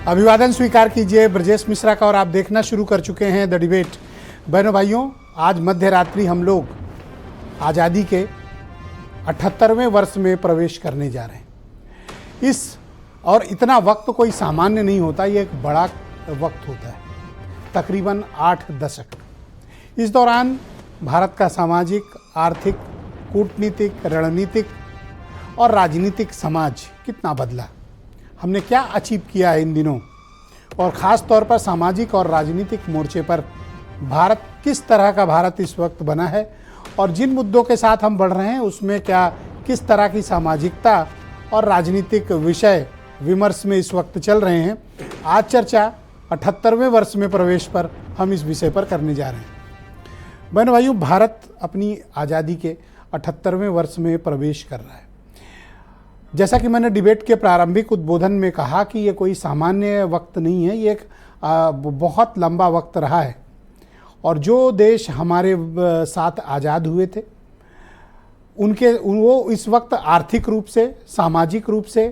अभिवादन स्वीकार कीजिए ब्रजेश मिश्रा का और आप देखना शुरू कर चुके हैं द डिबेट। बहनों भाइयों, आज मध्य रात्रि हम लोग आज़ादी के 78वें वर्ष में प्रवेश करने जा रहे हैं। और इतना वक्त कोई सामान्य नहीं होता, ये एक बड़ा वक्त होता है, तकरीबन 8 दशक। इस दौरान भारत का सामाजिक, आर्थिक, कूटनीतिक, रणनीतिक और राजनीतिक समाज कितना बदला, हमने क्या अचीव किया है इन दिनों, और ख़ास तौर पर सामाजिक और राजनीतिक मोर्चे पर भारत किस तरह का भारत इस वक्त बना है, और जिन मुद्दों के साथ हम बढ़ रहे हैं उसमें क्या किस तरह की सामाजिकता और राजनीतिक विषय विमर्श में इस वक्त चल रहे हैं। आज चर्चा 78वें वर्ष में प्रवेश पर हम इस विषय पर करने जा रहे हैं। बहनों भाइयों, भारत अपनी आज़ादी के 78वें वर्ष में प्रवेश कर रहा है। जैसा कि मैंने डिबेट के प्रारंभिक उद्बोधन में कहा कि ये कोई सामान्य वक्त नहीं है, ये एक बहुत लंबा वक्त रहा है। और जो देश हमारे साथ आज़ाद हुए थे वो इस वक्त आर्थिक रूप से, सामाजिक रूप से,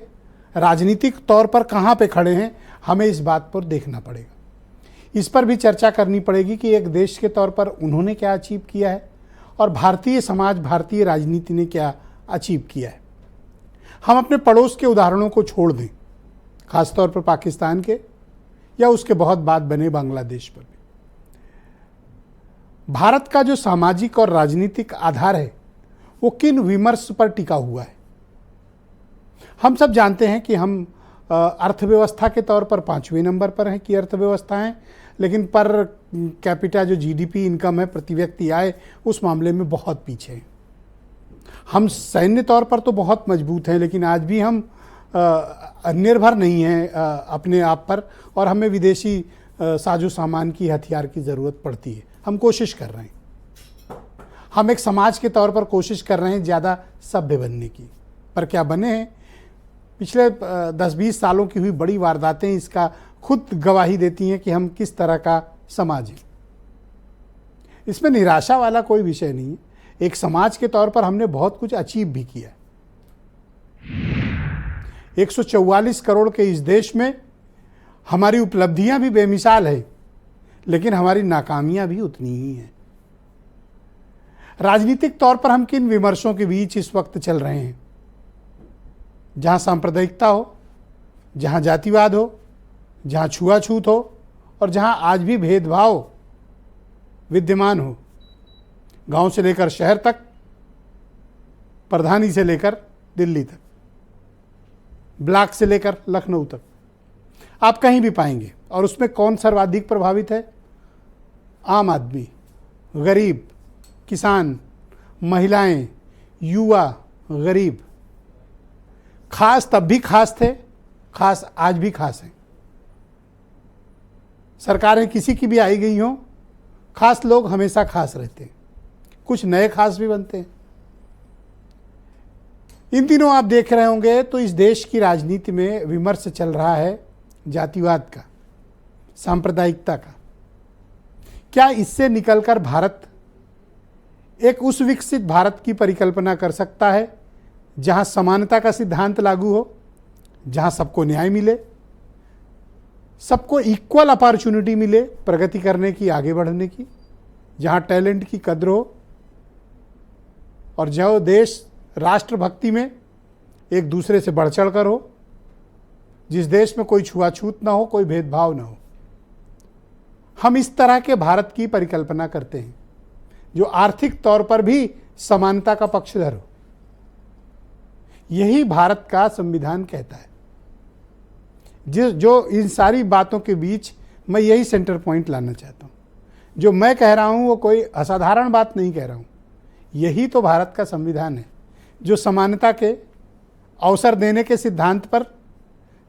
राजनीतिक तौर पर कहाँ पे खड़े हैं, हमें इस बात पर देखना पड़ेगा। इस पर भी चर्चा करनी पड़ेगी कि एक देश के तौर पर उन्होंने क्या अचीव किया है और भारतीय समाज, भारतीय राजनीति ने क्या अचीव किया है। हम अपने पड़ोस के उदाहरणों को छोड़ दें, खासतौर पर पाकिस्तान के या उसके बहुत बाद बने बांग्लादेश पर भी। भारत का जो सामाजिक और राजनीतिक आधार है वो किन विमर्श पर टिका हुआ है। हम सब जानते हैं कि हम अर्थव्यवस्था के तौर पर 5वें नंबर पर हैं कि अर्थव्यवस्था हैं, लेकिन पर कैपिटा जो जीडीपी इनकम है, प्रति व्यक्ति आय, उस मामले में बहुत पीछे हैं। हम सैन्य तौर पर तो बहुत मजबूत हैं, लेकिन आज भी हम निर्भर नहीं हैं अपने आप पर, और हमें विदेशी साजो सामान की, हथियार की ज़रूरत पड़ती है। हम कोशिश कर रहे हैं, हम एक समाज के तौर पर कोशिश कर रहे हैं ज़्यादा सभ्य बनने की, पर क्या बने हैं। पिछले 10-20 सालों की हुई बड़ी वारदातें इसका खुद गवाही देती हैं कि हम किस तरह का समाज है। इसमें निराशा वाला कोई विषय नहीं है। एक समाज के तौर पर हमने बहुत कुछ अचीव भी किया। 144 करोड़ के इस देश में हमारी उपलब्धियां भी बेमिसाल है, लेकिन हमारी नाकामियां भी उतनी ही हैं। राजनीतिक तौर पर हम किन विमर्शों के बीच इस वक्त चल रहे हैं, जहां सांप्रदायिकता हो, जहां जातिवाद हो, जहां छुआछूत हो, और जहां आज भी भेदभाव विद्यमान हो। गांव से लेकर शहर तक, प्रधानी से लेकर दिल्ली तक, ब्लॉक से लेकर लखनऊ तक, आप कहीं भी पाएंगे। और उसमें कौन सर्वाधिक प्रभावित है? आम आदमी, गरीब, किसान, महिलाएं, युवा, गरीब। खास तब भी खास थे, खास आज भी खास हैं। सरकारें किसी की भी आई गई हों, खास लोग हमेशा खास रहते हैं, कुछ नए खास भी बनते हैं। इन दिनों आप देख रहे होंगे तो इस देश की राजनीति में विमर्श चल रहा है जातिवाद का, सांप्रदायिकता का। क्या इससे निकलकर भारत एक उस विकसित भारत की परिकल्पना कर सकता है जहां समानता का सिद्धांत लागू हो, जहां सबको न्याय मिले, सबको इक्वल अपॉर्चुनिटी मिले प्रगति करने की, आगे बढ़ने की, जहां टैलेंट की कद्र हो, और जो देश राष्ट्रभक्ति में एक दूसरे से बढ़ चढ़ कर हो, जिस देश में कोई छुआछूत ना हो, कोई भेदभाव ना हो। हम इस तरह के भारत की परिकल्पना करते हैं जो आर्थिक तौर पर भी समानता का पक्षधर हो। यही भारत का संविधान कहता है। जो इन सारी बातों के बीच मैं यही सेंटर पॉइंट लाना चाहता हूँ। जो मैं कह रहा हूँ वो कोई असाधारण बात नहीं कह रहा हूँ। यही तो भारत का संविधान है, जो समानता के अवसर देने के सिद्धांत पर,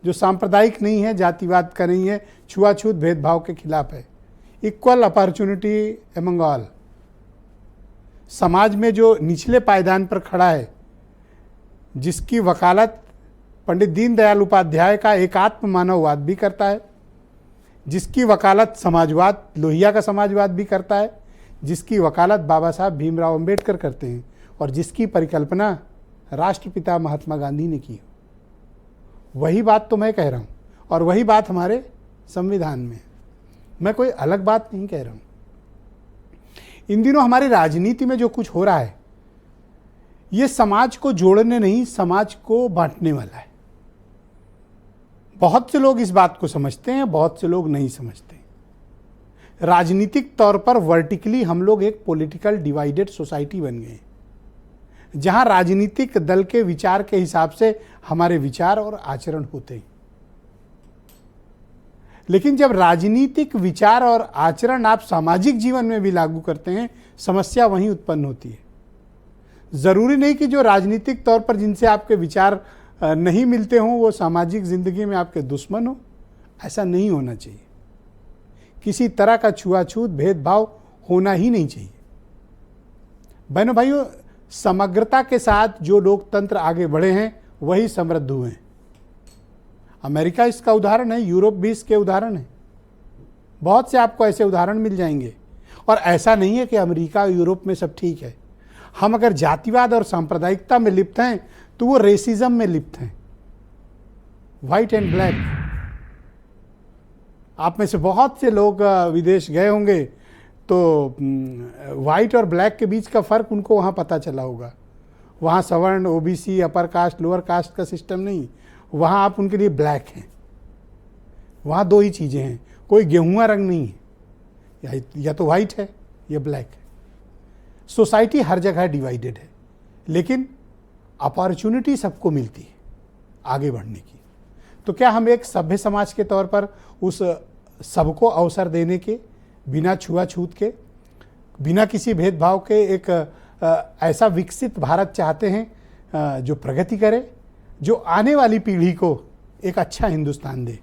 जो सांप्रदायिक नहीं है, जातिवाद का नहीं है, छुआछूत भेदभाव के खिलाफ है, इक्वल अपॉर्चुनिटी एमंग ऑल। समाज में जो निचले पायदान पर खड़ा है, जिसकी वकालत पंडित दीनदयाल उपाध्याय का एकात्म मानववाद भी करता है, जिसकी वकालत समाजवाद, लोहिया का समाजवाद भी करता है, जिसकी वकालत बाबा साहब भीमराव अंबेडकर करते हैं, और जिसकी परिकल्पना राष्ट्रपिता महात्मा गांधी ने की। वही बात तो मैं कह रहा हूँ। और वही बात हमारे संविधान में है। मैं कोई अलग बात नहीं कह रहा हूं। इन दिनों हमारी राजनीति में जो कुछ हो रहा है ये समाज को जोड़ने नहीं, समाज को बांटने वाला है। बहुत से लोग इस बात को समझते हैं, बहुत से लोग नहीं समझते। राजनीतिक तौर पर वर्टिकली हम लोग एक पॉलिटिकल डिवाइडेड सोसाइटी बन गए हैं, जहां राजनीतिक दल के विचार के हिसाब से हमारे विचार और आचरण होते हैं। लेकिन जब राजनीतिक विचार और आचरण आप सामाजिक जीवन में भी लागू करते हैं, समस्या वहीं उत्पन्न होती है। जरूरी नहीं कि जो राजनीतिक तौर पर जिनसे आपके विचार नहीं मिलते हों वो सामाजिक जिंदगी में आपके दुश्मन हो। ऐसा नहीं होना चाहिए। किसी तरह का छुआछूत भेदभाव होना ही नहीं चाहिए। बहनों भाइयों, समग्रता के साथ जो लोकतंत्र आगे बढ़े हैं वही समृद्ध हुए हैं। अमेरिका इसका उदाहरण है, यूरोप भी इसके उदाहरण है। बहुत से आपको ऐसे उदाहरण मिल जाएंगे। और ऐसा नहीं है कि अमेरिका यूरोप में सब ठीक है। हम अगर जातिवाद और सांप्रदायिकता में लिप्त हैं तो वो रेसिज्म में लिप्त हैं। व्हाइट एंड ब्लैक, आप में से बहुत से लोग विदेश गए होंगे तो व्हाइट और ब्लैक के बीच का फर्क उनको वहाँ पता चला होगा। वहाँ सवर्ण, OBC, upper caste, lower caste का सिस्टम नहीं। वहाँ आप उनके लिए ब्लैक हैं। वहाँ दो ही चीज़ें हैं, कोई गेहुआ रंग नहीं है, या तो व्हाइट है या ब्लैक है। सोसाइटी हर जगह डिवाइडेड है, लेकिन अपॉर्चुनिटी सबको मिलती है आगे बढ़ने की। तो क्या हम एक सभ्य समाज के तौर पर उस सबको अवसर देने के, बिना छुआछूत के, बिना किसी भेदभाव के एक ऐसा विकसित भारत चाहते हैं जो प्रगति करे, जो आने वाली पीढ़ी को एक अच्छा हिंदुस्तान दे?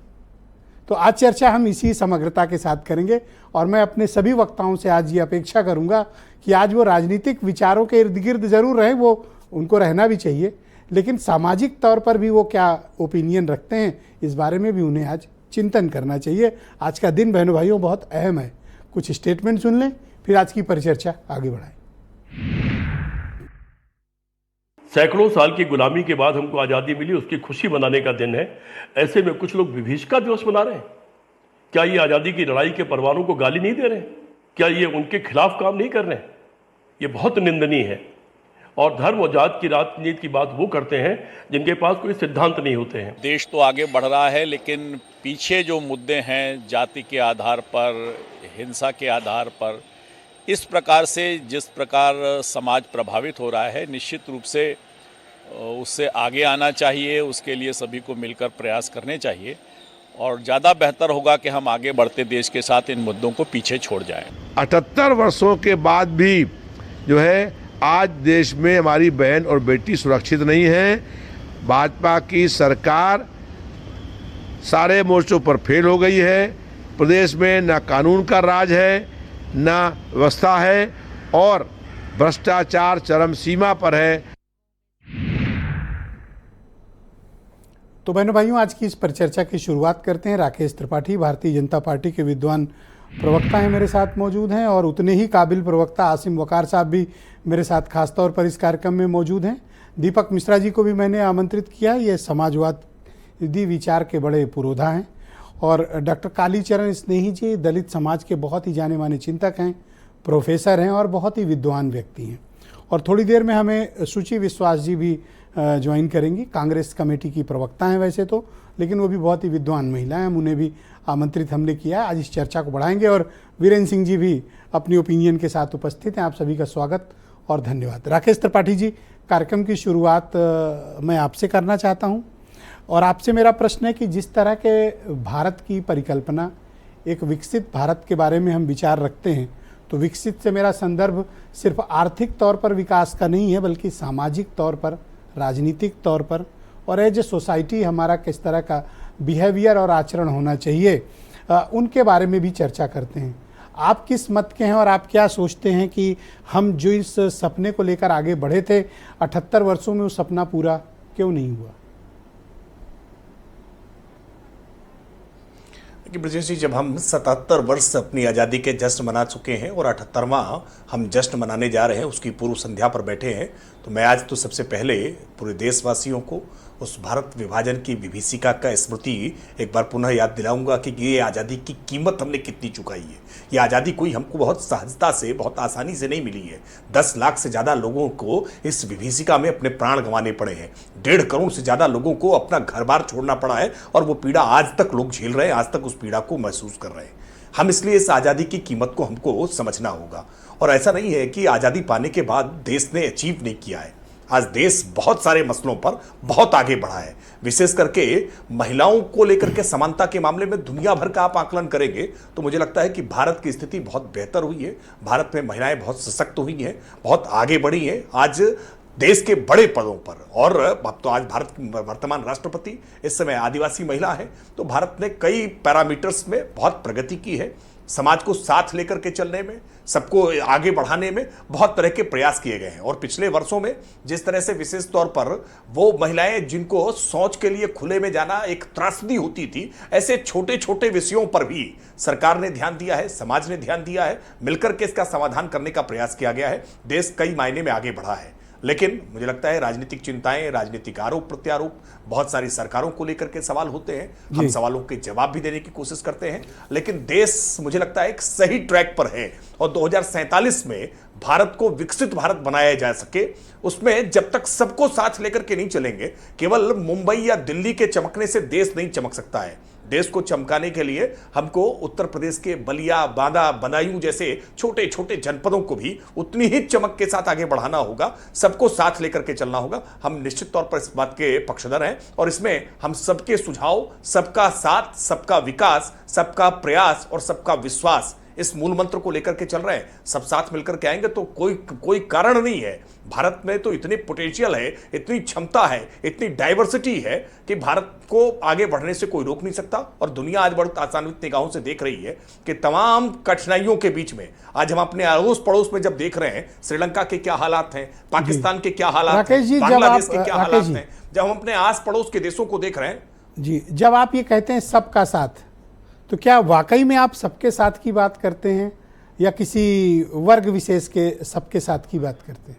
तो आज चर्चा हम इसी समग्रता के साथ करेंगे। और मैं अपने सभी वक्ताओं से आज ये अपेक्षा करूंगा कि आज वो राजनीतिक विचारों के इर्द गिर्द जरूर रहें, वो उनको रहना भी चाहिए, लेकिन सामाजिक तौर पर भी वो क्या ओपिनियन रखते हैं इस बारे में भी उन्हें आज चिंतन करना चाहिए। आज का दिन बहनों भाइयों बहुत अहम है। कुछ स्टेटमेंट सुन लें, फिर आज की परिचर्चा आगे बढ़ाएं। सैकड़ों साल की गुलामी के बाद हमको आज़ादी मिली, उसकी खुशी मनाने का दिन है। ऐसे में कुछ लोग विभीषिका दिवस मना रहे हैं। क्या ये आज़ादी की लड़ाई के परवानों को गाली नहीं दे रहे? क्या ये उनके खिलाफ काम नहीं कर रहे? ये बहुत निंदनीय है। और धर्म और जात की राजनीति की बात वो करते हैं जिनके पास कोई सिद्धांत नहीं होते हैं। देश तो आगे बढ़ रहा है, लेकिन पीछे जो मुद्दे हैं, जाति के आधार पर, हिंसा के आधार पर, इस प्रकार से जिस प्रकार समाज प्रभावित हो रहा है, निश्चित रूप से उससे आगे आना चाहिए। उसके लिए सभी को मिलकर प्रयास करने चाहिए और ज़्यादा बेहतर होगा कि हम आगे बढ़ते देश के साथ इन मुद्दों को पीछे छोड़ जाएं। 78 वर्षों के बाद भी जो है आज देश में हमारी बहन और बेटी सुरक्षित नहीं है। भाजपा की सरकार सारे मोर्चों पर फेल हो गई है। प्रदेश में न कानून का राज है, न व्यवस्था है और भ्रष्टाचार चरम सीमा पर है। तो बहनों भाइयों, आज की इस परिचर्चा की शुरुआत करते हैं। राकेश त्रिपाठी भारतीय जनता पार्टी के विद्वान प्रवक्ता हैं, मेरे साथ मौजूद हैं, और उतने ही काबिल प्रवक्ता आसिम वकार साहब भी मेरे साथ खासतौर पर इस कार्यक्रम में मौजूद हैं। दीपक मिश्रा जी को भी मैंने आमंत्रित किया। ये समाजवादी विचार के बड़े पुरोधा हैं। और डॉक्टर कालीचरण स्नेही जी दलित समाज के बहुत ही जाने माने चिंतक हैं, प्रोफेसर हैं और बहुत ही विद्वान व्यक्ति हैं। और थोड़ी देर में हमें सुचि विश्वास जी भी ज्वाइन करेंगी। कांग्रेस कमेटी की प्रवक्ता हैं वैसे तो, लेकिन वो भी बहुत ही विद्वान महिला हैं। उन्हें भी आमंत्रित हमने किया है। आज इस चर्चा को बढ़ाएंगे। और वीरेंद्र सिंह जी भी अपनी ओपिनियन के साथ उपस्थित हैं। आप सभी का स्वागत और धन्यवाद। राकेश त्रिपाठी जी, कार्यक्रम की शुरुआत मैं आपसे करना चाहता हूं। और आपसे मेरा प्रश्न है कि जिस तरह के भारत की परिकल्पना, एक विकसित भारत के बारे में हम विचार रखते हैं, तो विकसित से मेरा संदर्भ सिर्फ आर्थिक तौर पर विकास का नहीं है, बल्कि सामाजिक तौर पर, राजनीतिक तौर पर, और एज ए सोसाइटी हमारा किस तरह का बिहेवियर और आचरण होना चाहिए, उनके बारे में भी चर्चा करते हैं। आप किस मत के हैं और आप क्या सोचते हैं कि हम जो इस सपने को लेकर आगे बढ़े थे 78 वर्षों में, वो सपना पूरा क्यों नहीं हुआ? कि ब्रजेश जी, जब हम 77 वर्ष अपनी आज़ादी के जश्न मना चुके हैं और 78वां हम जश्न मनाने जा रहे हैं, उसकी पूर्व संध्या पर बैठे हैं, तो मैं आज तो सबसे पहले पूरे देशवासियों को उस भारत विभाजन की विभीषिका का स्मृति एक बार पुनः याद दिलाऊंगा कि ये आज़ादी की कीमत हमने कितनी चुकाई है। ये आज़ादी कोई हमको बहुत सहजता से, बहुत आसानी से नहीं मिली है। 10 लाख से ज़्यादा लोगों को इस विभीषिका में अपने प्राण गंवाने पड़े हैं। 1.5 करोड़ से ज़्यादा लोगों को अपना घर बार छोड़ना पड़ा है और वो पीड़ा आज तक लोग झेल रहे हैं, आज तक उस पीड़ा को महसूस कर रहे हैं। हम इसलिए इस आज़ादी की कीमत को हमको समझना होगा। और ऐसा नहीं है कि आज़ादी पाने के बाद देश ने अचीव नहीं किया है। आज देश बहुत सारे मसलों पर बहुत आगे बढ़ा है। विशेष करके महिलाओं को लेकर के समानता के मामले में दुनिया भर का आप आकलन करेंगे तो मुझे लगता है कि भारत की स्थिति बहुत बेहतर हुई है। भारत में महिलाएं बहुत सशक्त हुई हैं, बहुत आगे बढ़ी हैं। आज देश के बड़े पदों पर, और अब तो आज भारत की वर्तमान राष्ट्रपति इस समय आदिवासी महिला है। तो भारत ने कई पैरामीटर्स में बहुत प्रगति की है। समाज को साथ लेकर के चलने में, सबको आगे बढ़ाने में बहुत तरह के प्रयास किए गए हैं। और पिछले वर्षों में जिस तरह से विशेष तौर पर वो महिलाएं जिनको शौच के लिए खुले में जाना एक त्रासदी होती थी, ऐसे छोटे छोटे विषयों पर भी सरकार ने ध्यान दिया है, समाज ने ध्यान दिया है, मिलकर के इसका समाधान करने का प्रयास किया गया है। देश कई मायने में आगे बढ़ा है। लेकिन मुझे लगता है राजनीतिक चिंताएं, राजनीतिक आरोप प्रत्यारोप, बहुत सारी सरकारों को लेकर के सवाल होते हैं। हम सवालों के जवाब भी देने की कोशिश करते हैं, लेकिन देश मुझे लगता है एक सही ट्रैक पर है। और 2047 में भारत को विकसित भारत बनाया जा सके, उसमें जब तक सबको साथ लेकर के नहीं चलेंगे, केवल मुंबई या दिल्ली के चमकने से देश नहीं चमक सकता है। देश को चमकाने के लिए हमको उत्तर प्रदेश के बलिया, बांदा, बदायूं जैसे छोटे छोटे जनपदों को भी उतनी ही चमक के साथ आगे बढ़ाना होगा। सबको साथ लेकर के चलना होगा। हम निश्चित तौर पर इस बात के पक्षधर हैं और इसमें हम सबके सुझाव, सबका साथ, सबका विकास, सबका प्रयास और सबका विश्वास, इस मूल मंत्र को लेकर के चल रहे हैं। सब साथ मिलकर के आएंगे तो कोई कारण नहीं है। भारत में तो इतनी पोटेंशियल है, इतनी क्षमता है, इतनी डाइवर्सिटी है कि भारत को आगे बढ़ने से कोई रोक नहीं सकता। और दुनिया आज बहुत आसान्वित निगाहों से देख रही है कि तमाम कठिनाइयों के बीच में आज हम अपने अड़ोस पड़ोस में जब देख रहे हैं, श्रीलंका के क्या हालात हैं, पाकिस्तान के क्या हालात हैं, बांग्लादेश के क्या हालात हैं, जब हम अपने आस पड़ोस के देशों को देख रहे हैं जी, जब आप ये कहते हैं सबका साथ, तो क्या वाकई में आप सबके साथ की बात करते हैं या किसी वर्ग विशेष के सबके साथ की बात करते हैं?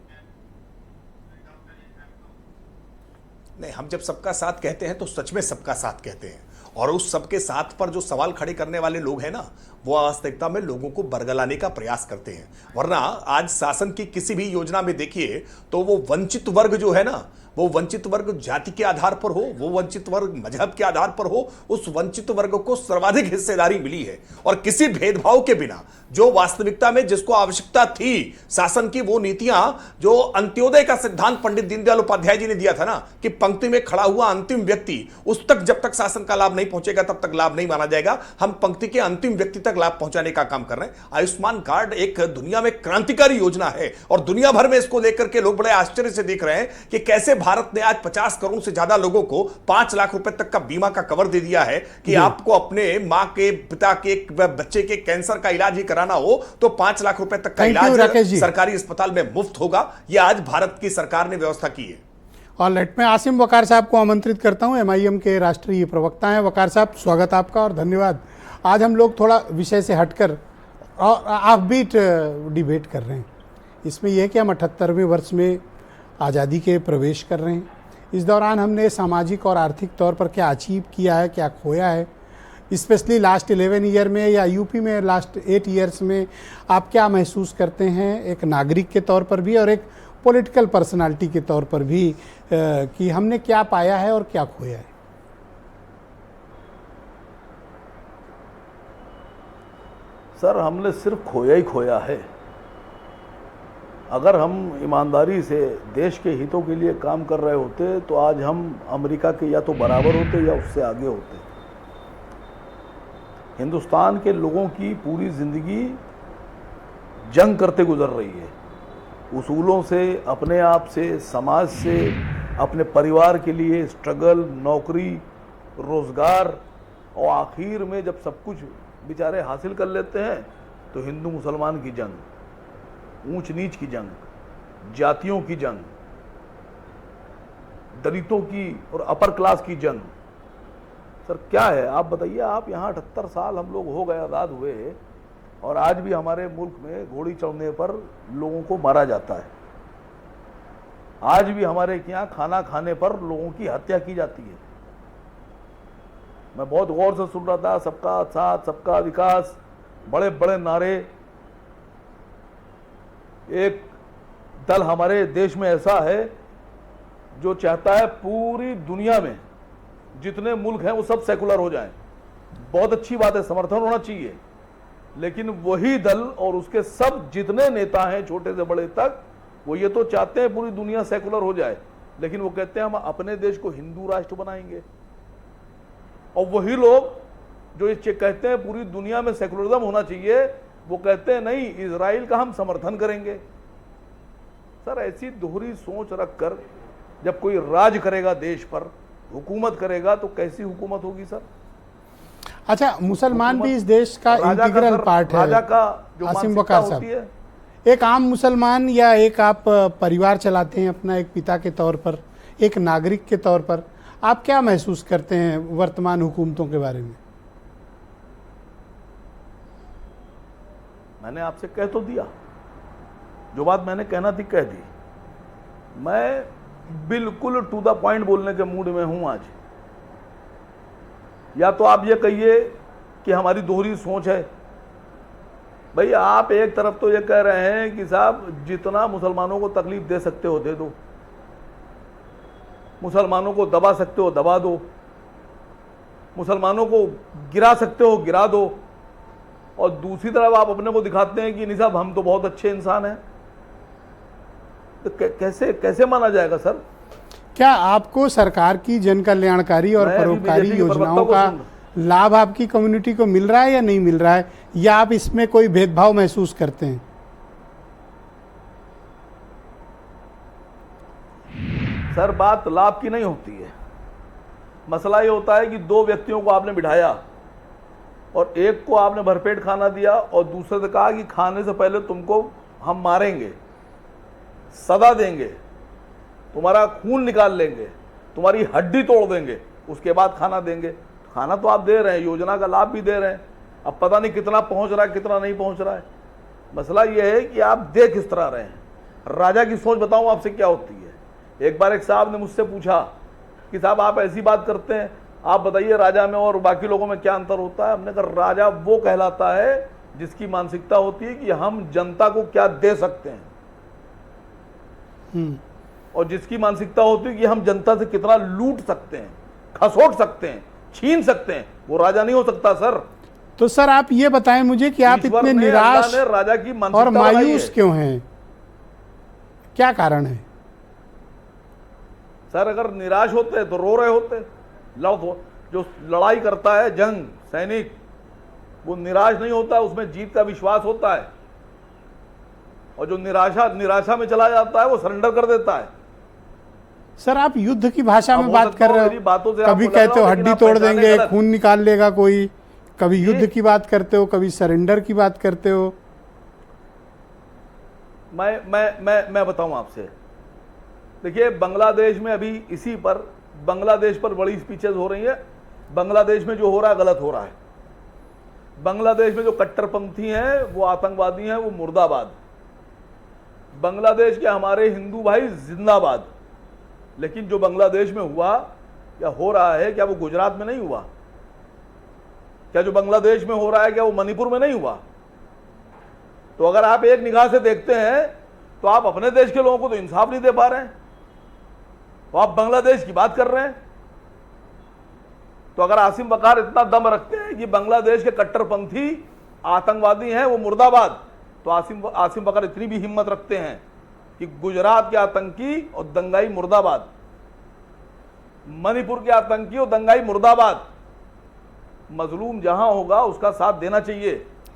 नहीं, हम जब सबका साथ कहते हैं तो सच में सबका साथ कहते हैं। और उस सबके साथ पर जो सवाल खड़े करने वाले लोग हैं ना, वो वास्तविकता में लोगों को बरगलाने का प्रयास करते हैं। वरना आज शासन की किसी भी योजना में देखिए तो वो वंचित वर्ग जो है ना, वो वंचित वर्ग जाति के आधार पर हो, वो वंचित वर्ग मजहब के आधार पर हो, उस वंचित वर्ग को सर्वाधिक हिस्सेदारी मिली है। और किसी भेदभाव के बिना जो वास्तविकता में जिसको आवश्यकता थी शासन की, वो नीतियां जो अंत्योदय का सिद्धांत पंडित दीनदयाल उपाध्याय जी ने दिया था ना, कि पंक्ति में खड़ा हुआ अंतिम व्यक्ति, उस तक जब तक शासन का लाभ नहीं पहुंचेगा तब तक लाभ नहीं माना जाएगा। हम पंक्ति के अंतिम व्यक्ति तक लाभ पहुंचाने का काम कर रहे हैं। आयुष्मान कार्ड एक दुनिया में क्रांतिकारी योजना है और दुनिया भर में इसको लेकर के लोग बड़े आश्चर्य से देख रहे हैं कि कैसे भारत ने आज 50 करोड़ से ज्यादा लोगों को 5 लाख रुपए तक का बीमा का कवर दे दिया है कि आपको अपने मां के, पिता के, बच्चे के कैंसर का इलाज ही कराना हो तो 5 लाख रुपए तक का इलाज सरकारी अस्पताल में मुफ्त होगा। यह आज भारत की सरकार ने व्यवस्था की है। और लेट में आसिम वकार साहब को आमंत्रित करता हूं, MIM के राष्ट्रीय प्रवक्ता हैं। वकार साहब, स्वागत आपका और धन्यवाद। आज हम लोग थोड़ा विषय से हटकर और ऑफबीट डिबेट कर रहे हैं। इसमें यह है कि हम 78वें वर्ष में आज़ादी के प्रवेश कर रहे हैं। इस दौरान हमने सामाजिक और आर्थिक तौर पर क्या अचीव किया है, क्या खोया है, स्पेशली लास्ट 11 ईयर में या यूपी में लास्ट 8 ईयर्स में आप क्या महसूस करते हैं, एक नागरिक के तौर पर भी और एक पॉलिटिकल पर्सनालिटी के तौर पर भी, कि हमने क्या पाया है और क्या खोया है? सर, हमने सिर्फ खोया ही खोया है। अगर हम ईमानदारी से देश के हितों के लिए काम कर रहे होते तो आज हम अमेरिका के या तो बराबर होते या उससे आगे होते। हिंदुस्तान के लोगों की पूरी ज़िंदगी जंग करते गुजर रही है, उसूलों से, अपने आप से, समाज से, अपने परिवार के लिए स्ट्रगल, नौकरी, रोज़गार, और आखिर में जब सब कुछ बेचारे हासिल कर लेते हैं तो हिंदू मुसलमान की जंग, ऊंच नीच की जंग, जातियों की जंग, दलितों की और अपर क्लास की जंग। सर क्या है, आप बताइए। आप यहाँ 78 साल हम लोग हो गए आज़ाद हुए और आज भी हमारे मुल्क में घोड़ी चढ़ने पर लोगों को मारा जाता है। आज भी हमारे यहाँ खाना खाने पर लोगों की हत्या की जाती है। मैं बहुत गौर से सुन रहा था, सबका साथ सबका विकास, बड़े बड़े नारे। एक दल हमारे देश में ऐसा है जो चाहता है पूरी दुनिया में जितने मुल्क हैं वो सब सेकुलर हो जाएं। बहुत अच्छी बात है, समर्थन होना चाहिए, लेकिन वही दल और उसके सब जितने नेता हैं छोटे से बड़े तक, वो ये तो चाहते हैं पूरी दुनिया सेकुलर हो जाए, लेकिन वो कहते हैं हम अपने देश को हिंदू राष्ट्र बनाएंगे। और वही लोग जो ये कहते हैं पूरी दुनिया में सेकुलरिज्म होना चाहिए, वो कहते हैं नहीं, इजराइल का हम समर्थन करेंगे। सर, ऐसी दोहरी सोच रखकर जब कोई राज करेगा देश पर, हुकूमत करेगा, तो कैसी हुकूमत होगी सर? अच्छा, मुसलमान भी इस देश का राजा इंटीग्रल सर, पार्ट है। राजा का जो आसिम मानसिकता वकार होती साहब, है, एक आम मुसलमान या एक आप परिवार चलाते हैं अपना, एक पिता के तौर पर, एक नागरिक के तौर पर, आप क्या महसूस करते हैं वर्तमान हुकूमतों के बारे में? मैंने आपसे कह तो दिया, जो बात मैंने कहना थी कह दी। मैं बिल्कुल टू द पॉइंट बोलने के मूड में हूं आज। या तो आप ये कहिए कि हमारी दोहरी सोच है। भाई, आप एक तरफ तो ये कह रहे हैं कि साहब जितना मुसलमानों को तकलीफ दे सकते हो दे दो, मुसलमानों को दबा सकते हो दबा दो, मुसलमानों को गिरा सकते हो गिरा दो, और दूसरी तरफ आप अपने को दिखाते हैं कि नहीं साहब हम तो बहुत अच्छे इंसान हैं। तो कैसे कैसे माना जाएगा सर? क्या आपको सरकार की जन कल्याणकारी और परोपकारी योजनाओं का लाभ आपकी कम्युनिटी को मिल रहा है या नहीं मिल रहा है, या आप इसमें कोई भेदभाव महसूस करते हैं? सर, बात लाभ की नहीं होती है। मसला ये होता है कि दो व्यक्तियों को आपने बिठाया और एक को आपने भरपेट खाना दिया और दूसरे से कहा कि खाने से पहले तुमको हम मारेंगे, सदा देंगे, तुम्हारा खून निकाल लेंगे, तुम्हारी हड्डी तोड़ देंगे, उसके बाद खाना देंगे। खाना तो आप दे रहे हैं, योजना का लाभ भी दे रहे हैं, अब पता नहीं कितना पहुंच रहा है कितना नहीं पहुंच रहा है। मसला यह है कि आप दे किस तरह रहे हैं। राजा की सोच बताऊं आपसे क्या होती है। एक बार एक साहब ने मुझसे पूछा कि साहब आप ऐसी बात करते हैं, आप बताइए राजा में और बाकी लोगों में क्या अंतर होता है। हमने कहा राजा वो कहलाता है जिसकी मानसिकता होती है कि हम जनता को क्या दे सकते हैं, और जिसकी मानसिकता होती है कि हम जनता से कितना लूट सकते हैं, खसोट सकते हैं, छीन सकते हैं, वो राजा नहीं हो सकता सर। तो सर आप ये बताएं मुझे कि आप इतने निराश राजा की और मायूस क्यों हैं, क्या कारण है? सर, अगर निराश होते तो रो रहे होते। जो लड़ाई करता है जंग सैनिक, वो निराश नहीं होता, उसमें जीत का विश्वास होता है, और जो निराशा में चला जाता है वो सरेंडर कर देता है। सर, आप युद्ध की भाषा में बात कर रहे हो, कभी कहते हो हड्डी तोड़ देंगे, खून निकाल लेगा कोई, कभी युद्ध की बात करते हो, कभी सरेंडर की बात करते हो। मैं बताऊं आपसे, देखिए बांग्लादेश में अभी इसी पर, बांग्लादेश पर बड़ी स्पीचेस हो रही है। बांग्लादेश में जो हो रहा है गलत हो रहा है। बांग्लादेश में जो कट्टरपंथी हैं वो आतंकवादी हैं, वो मुर्दाबाद। बांग्लादेश के हमारे हिंदू भाई जिंदाबाद। लेकिन जो बांग्लादेश में हुआ या हो रहा है, क्या वो गुजरात में नहीं हुआ? क्या जो बांग्लादेश में हो रहा है क्या वो मणिपुर में नहीं हुआ? तो अगर आप एक निगाह से देखते हैं तो आप अपने देश के लोगों को तो इंसाफ नहीं दे पा रहे हैं, तो आप बांग्लादेश की बात कर रहे हैं। तो अगर आसिम वकार इतना दम रखते हैं कि बांग्लादेश के कट्टरपंथी आतंकवादी हैं वो मुर्दाबाद, तो आसिम वकार इतनी भी हिम्मत रखते हैं कि गुजरात के आतंकी और दंगाई मुर्दाबाद, मणिपुर के आतंकी और दंगाई मुर्दाबाद। मजलूम जहां होगा उसका साथ देना चाहिए।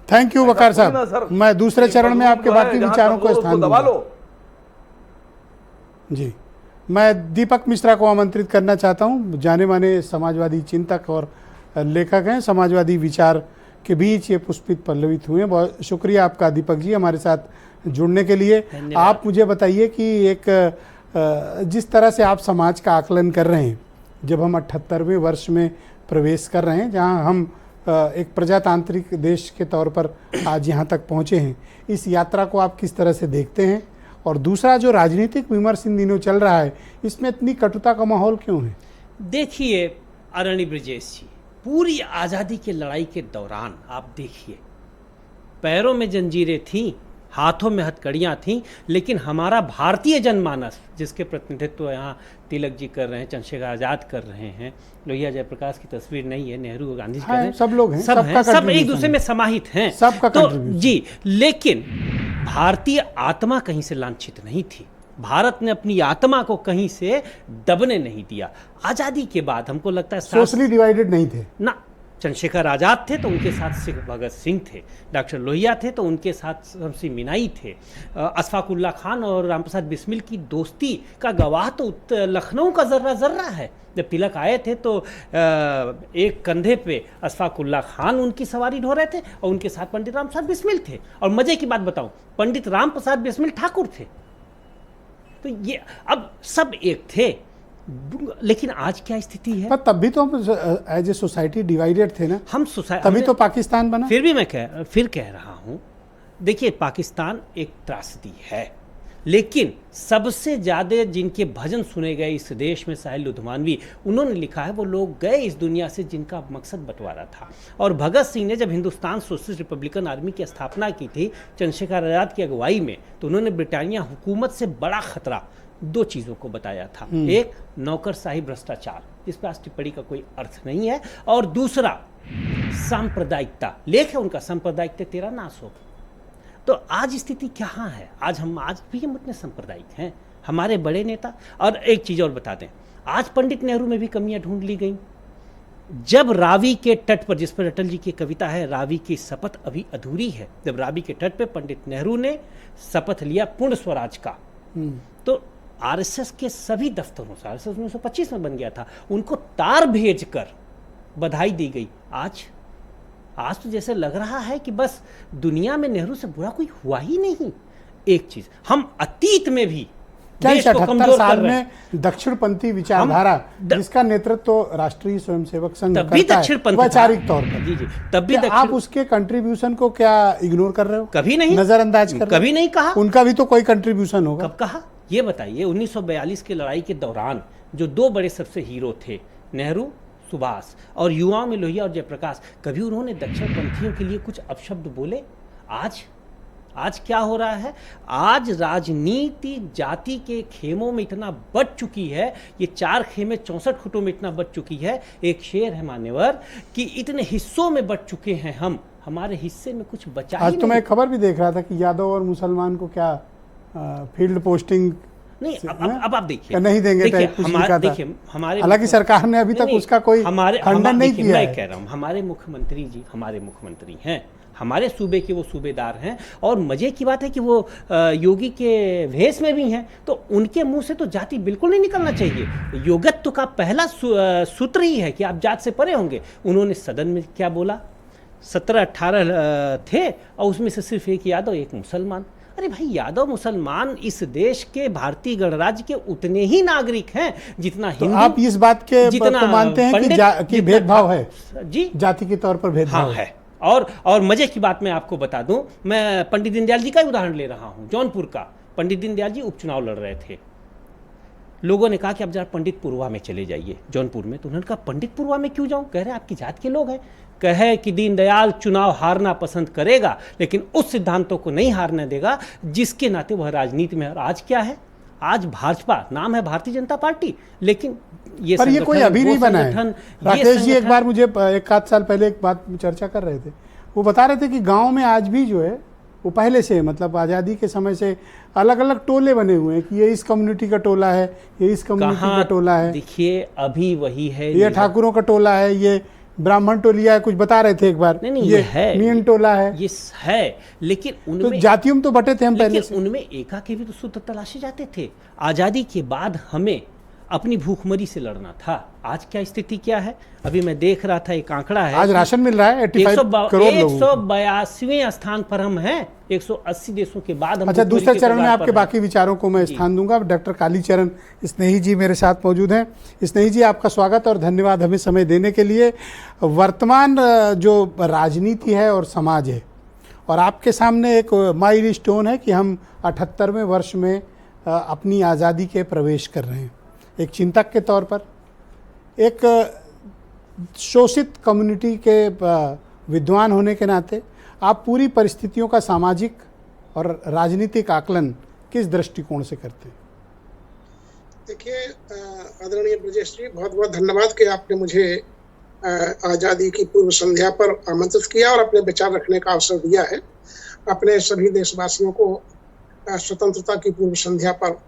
थैंक यू वकार साहब, मैं दूसरे चरण में आपके बाकी विचारों को स्थान दूंगा। जी, मैं दीपक मिश्रा को आमंत्रित करना चाहता हूं। जाने माने समाजवादी चिंतक और लेखक हैं, समाजवादी विचार के बीच ये पुष्पित पल्लवित हुए। बहुत शुक्रिया आपका दीपक जी हमारे साथ जुड़ने के लिए। आप मुझे बताइए कि एक जिस तरह से आप समाज का आकलन कर रहे हैं, जब हम 78वें वर्ष में प्रवेश कर रहे हैं, जहां हम एक प्रजातांत्रिक देश के तौर पर आज यहाँ तक पहुँचे हैं, इस यात्रा को आप किस तरह से देखते हैं और दूसरा जो राजनीतिक विमर्श इन दिनों चल रहा है, इसमें इतनी कटुता का माहौल क्यों है? देखिए आदरणीय ब्रजेश जी, पूरी आज़ादी की लड़ाई के दौरान आप देखिए, पैरों में जंजीरें थीं, हाथों में हथकड़ियाँ थीं, लेकिन हमारा भारतीय जनमानस, जिसके प्रतिनिधित्व यहाँ तिलक जी कर रहे हैं, चंद्रशेखर आज़ाद कर रहे हैं, लोहिया जयप्रकाश की तस्वीर नहीं है, नेहरू और गांधी जी कर रहे हैं, सब लोग हैं, सब सबका सब एक contribution दूसरे में है। समाहित हैं, सबका तो contribution। जी, लेकिन भारतीय आत्मा कहीं से लांछित नहीं थी। भारत ने अपनी आत्मा को कहीं से दबने नहीं दिया। आज़ादी के बाद हमको लगता है सोशली डिवाइडेड नहीं थे ना। चंद्रशेखर आज़ाद थे तो उनके साथ सिख भगत सिंह थे, डॉक्टर लोहिया थे तो उनके साथ शमसी मीनाई थे, अशफाक उल्लाह खान और रामप्रसाद बिस्मिल की दोस्ती का गवाह तो लखनऊ का जर्रा जर्रा है। जब तिलक आए थे तो एक कंधे पे अशफाक उल्लाह खान उनकी सवारी ढो रहे थे और उनके साथ पंडित रामप्रसाद बिस्मिल थे। और मजे की बात बताऊं, पंडित रामप्रसाद बिस्मिल ठाकुर थे। तो ये अब सब एक थे, लेकिन आज क्या स्थिति है? पर तब भी तो हम एज ए सोसाइटी डिवाइडेड थे ना, हम तभी तो पाकिस्तान बना। फिर भी मैं कह रहा हूं, देखिए पाकिस्तान एक त्रासदी है, लेकिन सबसे ज़्यादा जिनके भजन सुने गए इस देश में साहिल लुधियानवी, उन्होंने लिखा है वो लोग गए इस दुनिया से जिनका मकसद बंटवारा था। और भगत सिंह ने जब हिंदुस्तान सोशलिस्ट रिपब्लिकन आर्मी की स्थापना की थी चंद्रशेखर आज़ाद की अगुवाई में, तो उन्होंने ब्रिटानिया हुकूमत से बड़ा खतरा दो चीज़ों को बताया था। एक, नौकरशाही भ्रष्टाचार, इस पर आज टिप्पणी का कोई अर्थ नहीं है, और दूसरा सांप्रदायिकता। लेख है उनका, सांप्रदायिकता तेरा नाश हो। तो आज स्थिति कहाँ है? आज भी हम उतने सांप्रदायिक हैं, हमारे बड़े नेता। और एक चीज़ और बता दें, आज पंडित नेहरू में भी कमियां ढूंढ ली गई। जब रावी के तट पर, जिस पर अटल जी की कविता है, रावी की शपथ अभी अधूरी है, जब रावी के तट पर पंडित नेहरू ने शपथ लिया पूर्ण स्वराज का, तो आरएसएस के सभी दफ्तरों से, आरएसएस 1925 में बन गया था, उनको तार भेजकर बधाई दी गई। आज तो जैसे लग रहा है कि बस दुनिया में नेहरू से बुरा कोई हुआ ही नहीं। एक चीज, हम अतीत में भी देश को 78 कमजोर साल कर रहे हैं। में दक्षिणपंथी विचारधारा जिसका नेतृत्व तो राष्ट्रीय स्वयंसेवक संघ तब भी करता है दक्षिणपंथी वैचारिक तौर पर, जी, तब भी आप उसके कंट्रीब्यूशन को क्या इग्नोर कर रहे हो? कभी नहीं, नजरअंदाज कर रहे हो? कभी नहीं कहा। उनका भी तो कोई कंट्रीब्यूशन होगा। कब कहा ये बताइए? 1942 की लड़ाई के दौरान जो दो बड़े सबसे हीरो थे, नेहरू, सुभाष, और युवाओं में लोहिया और जयप्रकाश, कभी उन्होंने दक्षिणपंथियों के लिए कुछ अपशब्द बोले? आज क्या हो रहा है? आज राजनीति जाति के खेमों में इतना बढ़ चुकी है, ये 4 खेमे 64 फुटों में इतना बढ़ चुकी है, एक शेर है मान्यवर, कि इतने हिस्सों में बढ़ चुके हैं हम, हमारे हिस्से में कुछ बचा ही आज नहीं। तो मैं एक खबर भी देख रहा था कि यादव और मुसलमान को क्या फील्ड पोस्टिंग नहीं, अब आप देखिए, नहीं देंगे, हमारे हालांकि सरकार ने अभी तक उसका कोई खंडन नहीं किया है। मैं कह रहा हूँ, हमारे मुख्यमंत्री हैं, हमारे सूबे के वो सूबेदार हैं, और मजे की बात है कि वो योगी के भेष में भी हैं, तो उनके मुंह से तो जाति बिल्कुल नहीं निकलना चाहिए। योगत्व का पहला सूत्र ही है कि आप जात से परे होंगे। उन्होंने सदन में क्या बोला? 17-18 थे और उसमें से सिर्फ एक यादव, एक मुसलमान। अरे भाई, यादव मुसलमान इस देश के भारतीय गणराज्य के उतने ही नागरिक हैं जितना तो हिंदू। आप इस बात के तो मानते हैं कि भेदभाव है जी, जाति के तौर पर भेदभाव है। और मजे की बात मैं आपको बता दूं, मैं पंडित दीनदयाल जी का ही उदाहरण ले रहा हूं, जौनपुर का। पंडित दीनदयाल जी उपचुनाव लड़ रहे थे, लोगों ने कहा कि अब जरा पंडितपुरवा में चले जाइए, जौनपुर में। तो उन्होंने कहा पंडितपुरवा में क्यों जाऊं? कह रहे आपकी जात के लोग हैं। कहे कि दीनदयाल चुनाव हारना पसंद करेगा, लेकिन उस सिद्धांतों को नहीं हारने देगा जिसके नाते वह राजनीति में। और आज क्या है? आज भाजपा नाम है भारतीय जनता पार्टी, लेकिन ये पर ये कोई अभी नहीं बना है। राकेश जी एक बार मुझे 1-8 साल पहले एक बात चर्चा कर रहे थे, वो बता रहे थे कि गांव में आज भी जो है वो पहले से, मतलब आज़ादी के समय से अलग अलग टोले बने हुए हैं कि ये इस कम्युनिटी का टोला है, ये इस कम्युनिटी का टोला है। देखिए अभी वही है, ये ठाकुरों का टोला है, ये ब्राह्मण टोलिया है, कुछ बता रहे थे एक बार। नहीं, ये है मीन टोला है, ये है, लेकिन उनमें तो जातियों में तो बटे थे हम पहले से। उनमें एका के भी तो सूत्र तलाशे जाते थे। आज़ादी के बाद हमें अपनी भूखमरी से लड़ना था। आज क्या स्थिति क्या है? अभी मैं देख रहा था, एक आंकड़ा है, आज राशन मिल रहा है 85 करोड़ लोगों को। 182वें स्थान पर हम हैं 180 देशों के बाद। हम अच्छा, दूसरे चरण में आपके बाकी विचारों को मैं स्थान दूंगा। डॉक्टर कालीचरण स्नेही जी मेरे साथ मौजूद हैं। स्नेही जी, आपका स्वागत और धन्यवाद हमें समय देने के लिए। वर्तमान जो राजनीति है और समाज है, और आपके सामने एक माइल स्टोन है कि हम 78वें वर्ष में अपनी आज़ादी के प्रवेश कर रहे हैं। एक चिंतक के तौर पर, एक शोषित कम्युनिटी के विद्वान होने के नाते आप पूरी परिस्थितियों का सामाजिक और राजनीतिक आकलन किस दृष्टिकोण से करते हैं? देखिए आदरणीय ब्रजेश जी, बहुत बहुत धन्यवाद कि आपने मुझे आज़ादी की पूर्व संध्या पर आमंत्रित किया और अपने विचार रखने का अवसर दिया है। अपने सभी देशवासियों को स्वतंत्रता की पूर्व संध्या पर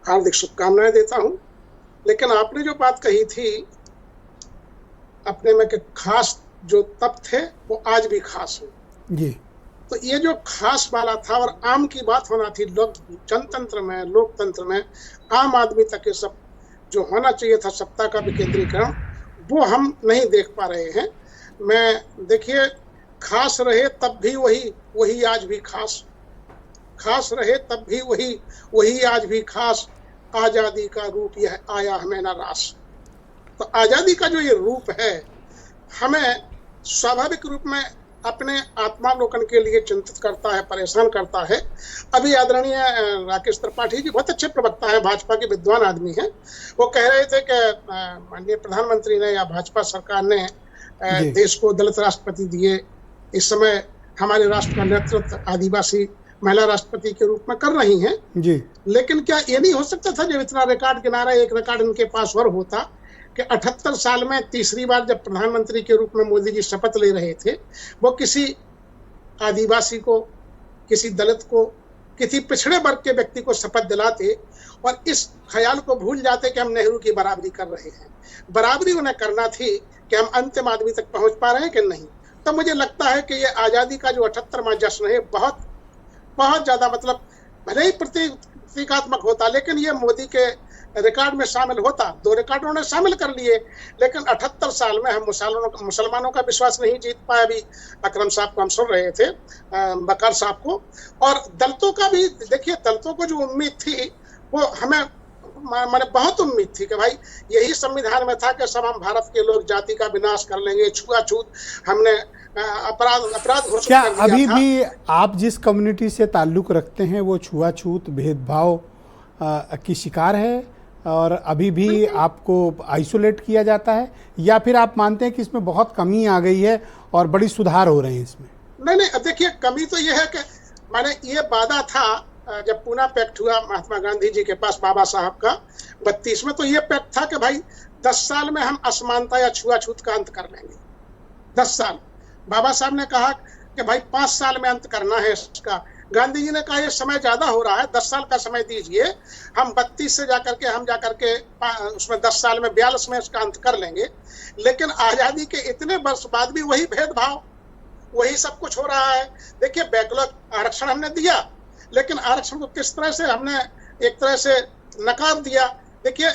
हार्दिक शुभकामनाएं देता हूं। लेकिन आपने जो बात कही थी अपने में कि खास जो तब थे वो आज भी खास हो जी, तो ये जो खास वाला था और आम की बात होना थी, लोक जनतंत्र में, लोकतंत्र में आम आदमी तक ये सब जो होना चाहिए था, सत्ता का विकेंद्रीकरण, वो हम नहीं देख पा रहे हैं। मैं देखिए, खास रहे तब भी वही आज भी खास, खास रहे तब भी वही आज भी खास, आजादी का रूप यह आया हमें न रास। तो आजादी का जो ये रूप है हमें स्वाभाविक रूप में अपने आत्मावलोकन के लिए चिंतित करता है, परेशान करता है। अभी आदरणीय राकेश त्रिपाठी जी बहुत अच्छे प्रवक्ता हैं, भाजपा के विद्वान आदमी हैं, वो कह रहे थे कि माननीय प्रधानमंत्री ने या भाजपा सरकार ने देश को दलित राष्ट्रपति दिए, इस समय हमारे राष्ट्र का नेतृत्व आदिवासी महिला राष्ट्रपति के रूप में कर रही हैं जी। लेकिन क्या ये नहीं हो सकता था जब इतना रिकॉर्ड गिनारा, एक रिकॉर्ड इनके पास और होता कि 78 साल में तीसरी बार जब प्रधानमंत्री के रूप में मोदी जी शपथ ले रहे थे, वो किसी आदिवासी को, किसी दलित को, किसी पिछड़े वर्ग के व्यक्ति को शपथ दिलाते और इस ख्याल को भूल जाते कि हम नेहरू की बराबरी कर रहे हैं। बराबरी उन्हें करना थी कि हम अंतिम आदमी तक पहुंच पा रहे हैं कि नहीं। तो मुझे लगता है कि ये आज़ादी का जो 78वां जश्न है बहुत बहुत ज़्यादा, मतलब भले ही प्रतीकात्मक होता, लेकिन ये मोदी के रिकॉर्ड में शामिल होता। 2 रिकॉर्ड उन्होंने शामिल कर लिए, लेकिन 78 साल में हम मुसलमानों का विश्वास नहीं जीत पाए। अभी अकरम साहब को हम सुन रहे थे, बकर साहब को, और दलितों का भी देखिए, दलितों को जो उम्मीद थी वो हमें मैंने बहुत उम्मीद थी कि भाई यही संविधान में था कि सब हम भारत के लोग जाति का विनाश कर लेंगे, छुआछूत हमने अपराध घोषित क्या कर दिया अभी था। भी आप जिस कम्युनिटी से ताल्लुक़ रखते हैं वो छुआछूत भेदभाव की शिकार है और अभी भी आपको आइसोलेट किया जाता है, या फिर आप मानते हैं कि इसमें बहुत कमी आ गई है और बड़ी सुधार हो रहे हैं इसमें? नहीं, अब देखिए, कमी तो ये है कि माने ये वादा था जब पूना पैक्ट हुआ महात्मा गांधी जी के पास बाबा साहब का 32 में, तो ये पैक्ट था कि भाई 10 साल में हम असमानता या छुआछूत का अंत कर लेंगे। 10 साल बाबा साहब ने कहा कि भाई 5 साल में अंत करना है इसका। गांधी जी ने कहा ये समय ज्यादा हो रहा है, 10 साल का समय दीजिए, हम 32 से जाकर के उसमें 10 साल में 42 में इसका अंत कर लेंगे। लेकिन आजादी के इतने वर्ष बाद भी वही भेदभाव, वही सब कुछ हो रहा है। देखिए, बैकलॉग आरक्षण हमने दिया, लेकिन आरक्षण को किस तरह से हमने एक तरह से नकार दिया। देखिए,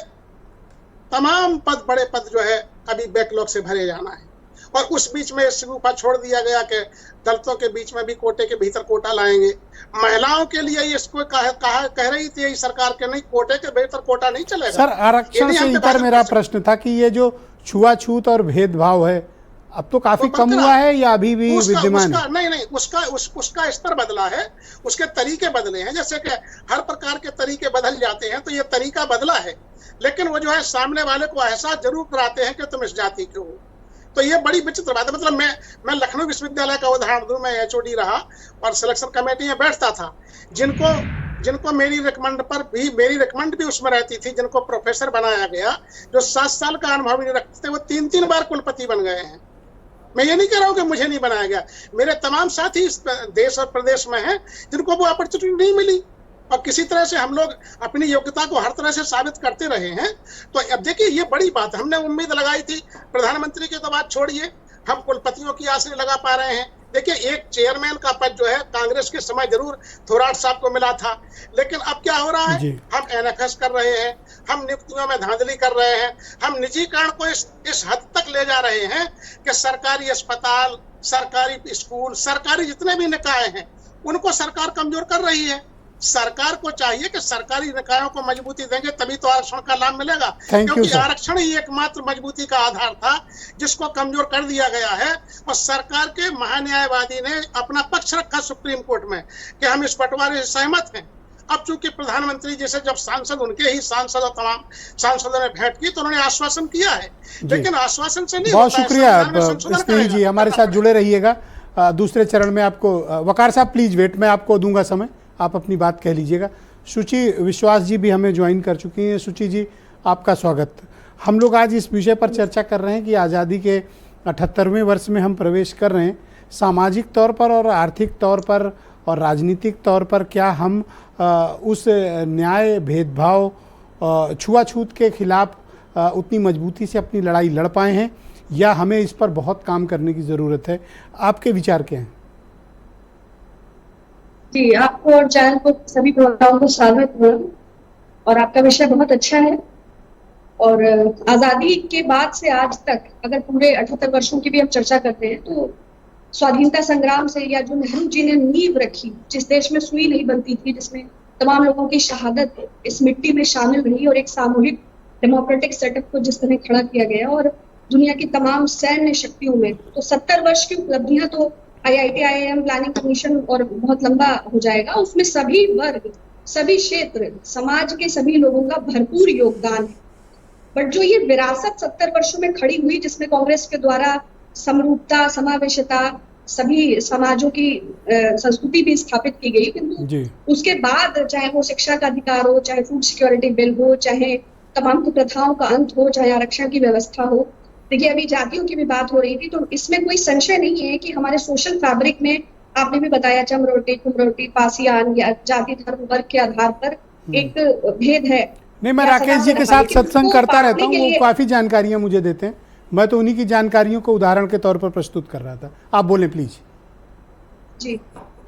तमाम पद, बड़े पद जो है अभी बैकलॉग से भरे जाना है, और उस बीच में शगुफा छोड़ दिया गया कि दलितों के बीच में भी कोटे के भीतर कोटा लाएंगे। महिलाओं के लिए इसको कह रही थी यही सरकार के, नहीं, कोटे के भीतर कोटा नहीं चलेगा। सर, आरक्षण से इतर मेरा प्रश्न था कि ये जो छुआछूत और भेदभाव है अब तो काफी कम हुआ है या अभी भी विद्यमान है? नहीं, उसका स्तर बदला है, उसके तरीके बदले हैं। जैसे कि हर प्रकार के तरीके बदल जाते हैं, तो ये तरीका बदला है, लेकिन वो जो है सामने वाले को एहसास जरूर कराते हैं कि तुम इस जाति के हो। तो ये बड़ी विचित्र बात है। मतलब मैं लखनऊ विश्वविद्यालय का उदाहरण दूं, मैं HOD रहा और सिलेक्शन कमेटी में बैठता था। जिनको मेरी रिकमेंड भी उसमें रहती थी, जिनको प्रोफेसर बनाया गया, जो 7 साल का अनुभव नहीं रखते थे, वो 3 बार कुलपति बन गए हैं। मैं ये नहीं कह रहा हूँ कि मुझे नहीं बनाया गया, मेरे तमाम साथी इस देश और प्रदेश में हैं जिनको वो अपॉर्चुनिटी नहीं मिली, और किसी तरह से हम लोग अपनी योग्यता को हर तरह से साबित करते रहे हैं। तो अब देखिए, ये बड़ी बात, हमने उम्मीद लगाई थी प्रधानमंत्री की, तो बात छोड़िए, हम कुलपतियों की आस नहीं लगा पा रहे हैं। देखिए, एक चेयरमैन का पद जो है कांग्रेस के समय जरूर थोराट साहब को मिला था, लेकिन अब क्या हो रहा है, हम NFS कर रहे हैं, हम नियुक्तियों में धांधली कर रहे हैं, हम निजीकरण को इस हद तक ले जा रहे हैं कि सरकारी अस्पताल, सरकारी स्कूल, सरकारी जितने भी निकाय हैं, उनको सरकार कमजोर कर रही है। सरकार को चाहिए कि सरकारी निकायों को मजबूती देंगे तभी तो आरक्षण का लाभ मिलेगा, Thank you, क्योंकि sir. आरक्षण ही एकमात्र मजबूती का आधार था जिसको कमजोर कर दिया गया है। और सरकार के महान्यायवादी ने अपना पक्ष रखा सुप्रीम कोर्ट में कि हम इस बंटवारे से सहमत हैं। अब चूंकि प्रधानमंत्री जी से जब सांसद, उनके ही सांसद और तमाम सांसदों ने भेंट की तो उन्होंने आश्वासन किया है, लेकिन आश्वासन से नहीं बहुत होता है, शुक्रिया संविधान में संशोधन स्नेही जी, करेगा। हमारे साथ जुड़े रहिएगा। दूसरे चरण में आपको वकार साहब प्लीज वेट, मैं आपको दूंगा समय, आप अपनी बात कह लीजिएगा। सुचि विश्वास जी भी हमें ज्वाइन कर चुकी हैं। सुचि जी, आपका स्वागत। हम लोग आज इस विषय पर चर्चा कर रहे हैं कि आज़ादी के 78वें वर्ष में हम प्रवेश कर रहे हैं। सामाजिक तौर पर और आर्थिक तौर पर और राजनीतिक तौर पर क्या हम उस न्याय, भेदभाव, छुआछूत के खिलाफ उतनी मजबूती से अपनी लड़ाई लड़ पाए हैं, या हमें इस पर बहुत काम करने की ज़रूरत है? आपके विचार क्या हैं? जी, आपको और चैनल को सभी प्रोग्राम को स्वागत है। और आपका विषय बहुत अच्छा है। और आज़ादी के बाद से आज तक अगर पूरे 78 वर्षों की भी हम चर्चा करते हैं तो स्वाधीनता संग्राम से, या जो नेहरू जी ने नींव रखी, जिस देश में सुई नहीं बनती थी, जिसमें तमाम लोगों की शहादत इस मिट्टी में शामिल रही, और एक सामूहिक डेमोक्रेटिक सेटअप को जिस तरह खड़ा किया गया, और दुनिया की तमाम सैन्य शक्तियों में, तो 70 वर्ष की उपलब्धियां तो IIT, IIM प्लानिंग कमीशन और बहुत लंबा हो जाएगा। उसमें सभी वर्ग, सभी क्षेत्र, समाज के सभी लोगों का भरपूर योगदान है। बट जो ये विरासत 70 वर्षों में खड़ी हुई, जिसमें कांग्रेस के द्वारा समरूपता, समावेशिता, सभी समाजों की संस्कृति भी स्थापित की गई, किंतु उसके बाद चाहे वो शिक्षा का अधिकार हो, चाहे फूड सिक्योरिटी बिल हो, चाहे तमाम कुप्रथाओं का अंत हो, चाहे आरक्षण की व्यवस्था हो, देखिए अभी जातियों की भी बात हो रही थी, तो इसमें कोई संशय नहीं है कि हमारे सोशल फैब्रिक में, आपने भी बताया, चमरोटी, कुमरोटी, पासियान या जाति, धर्म, वर्ग के आधार पर एक भेद है। नहीं, मैं राकेश जी के साथ सत्संग करता रहता हूँ, वो काफ़ी जानकारियाँ मुझे देते हैं। मैं तो उन्हीं की जानकारियों को उदाहरण के तौर पर प्रस्तुत कर रहा था। आप बोलें प्लीज। जी,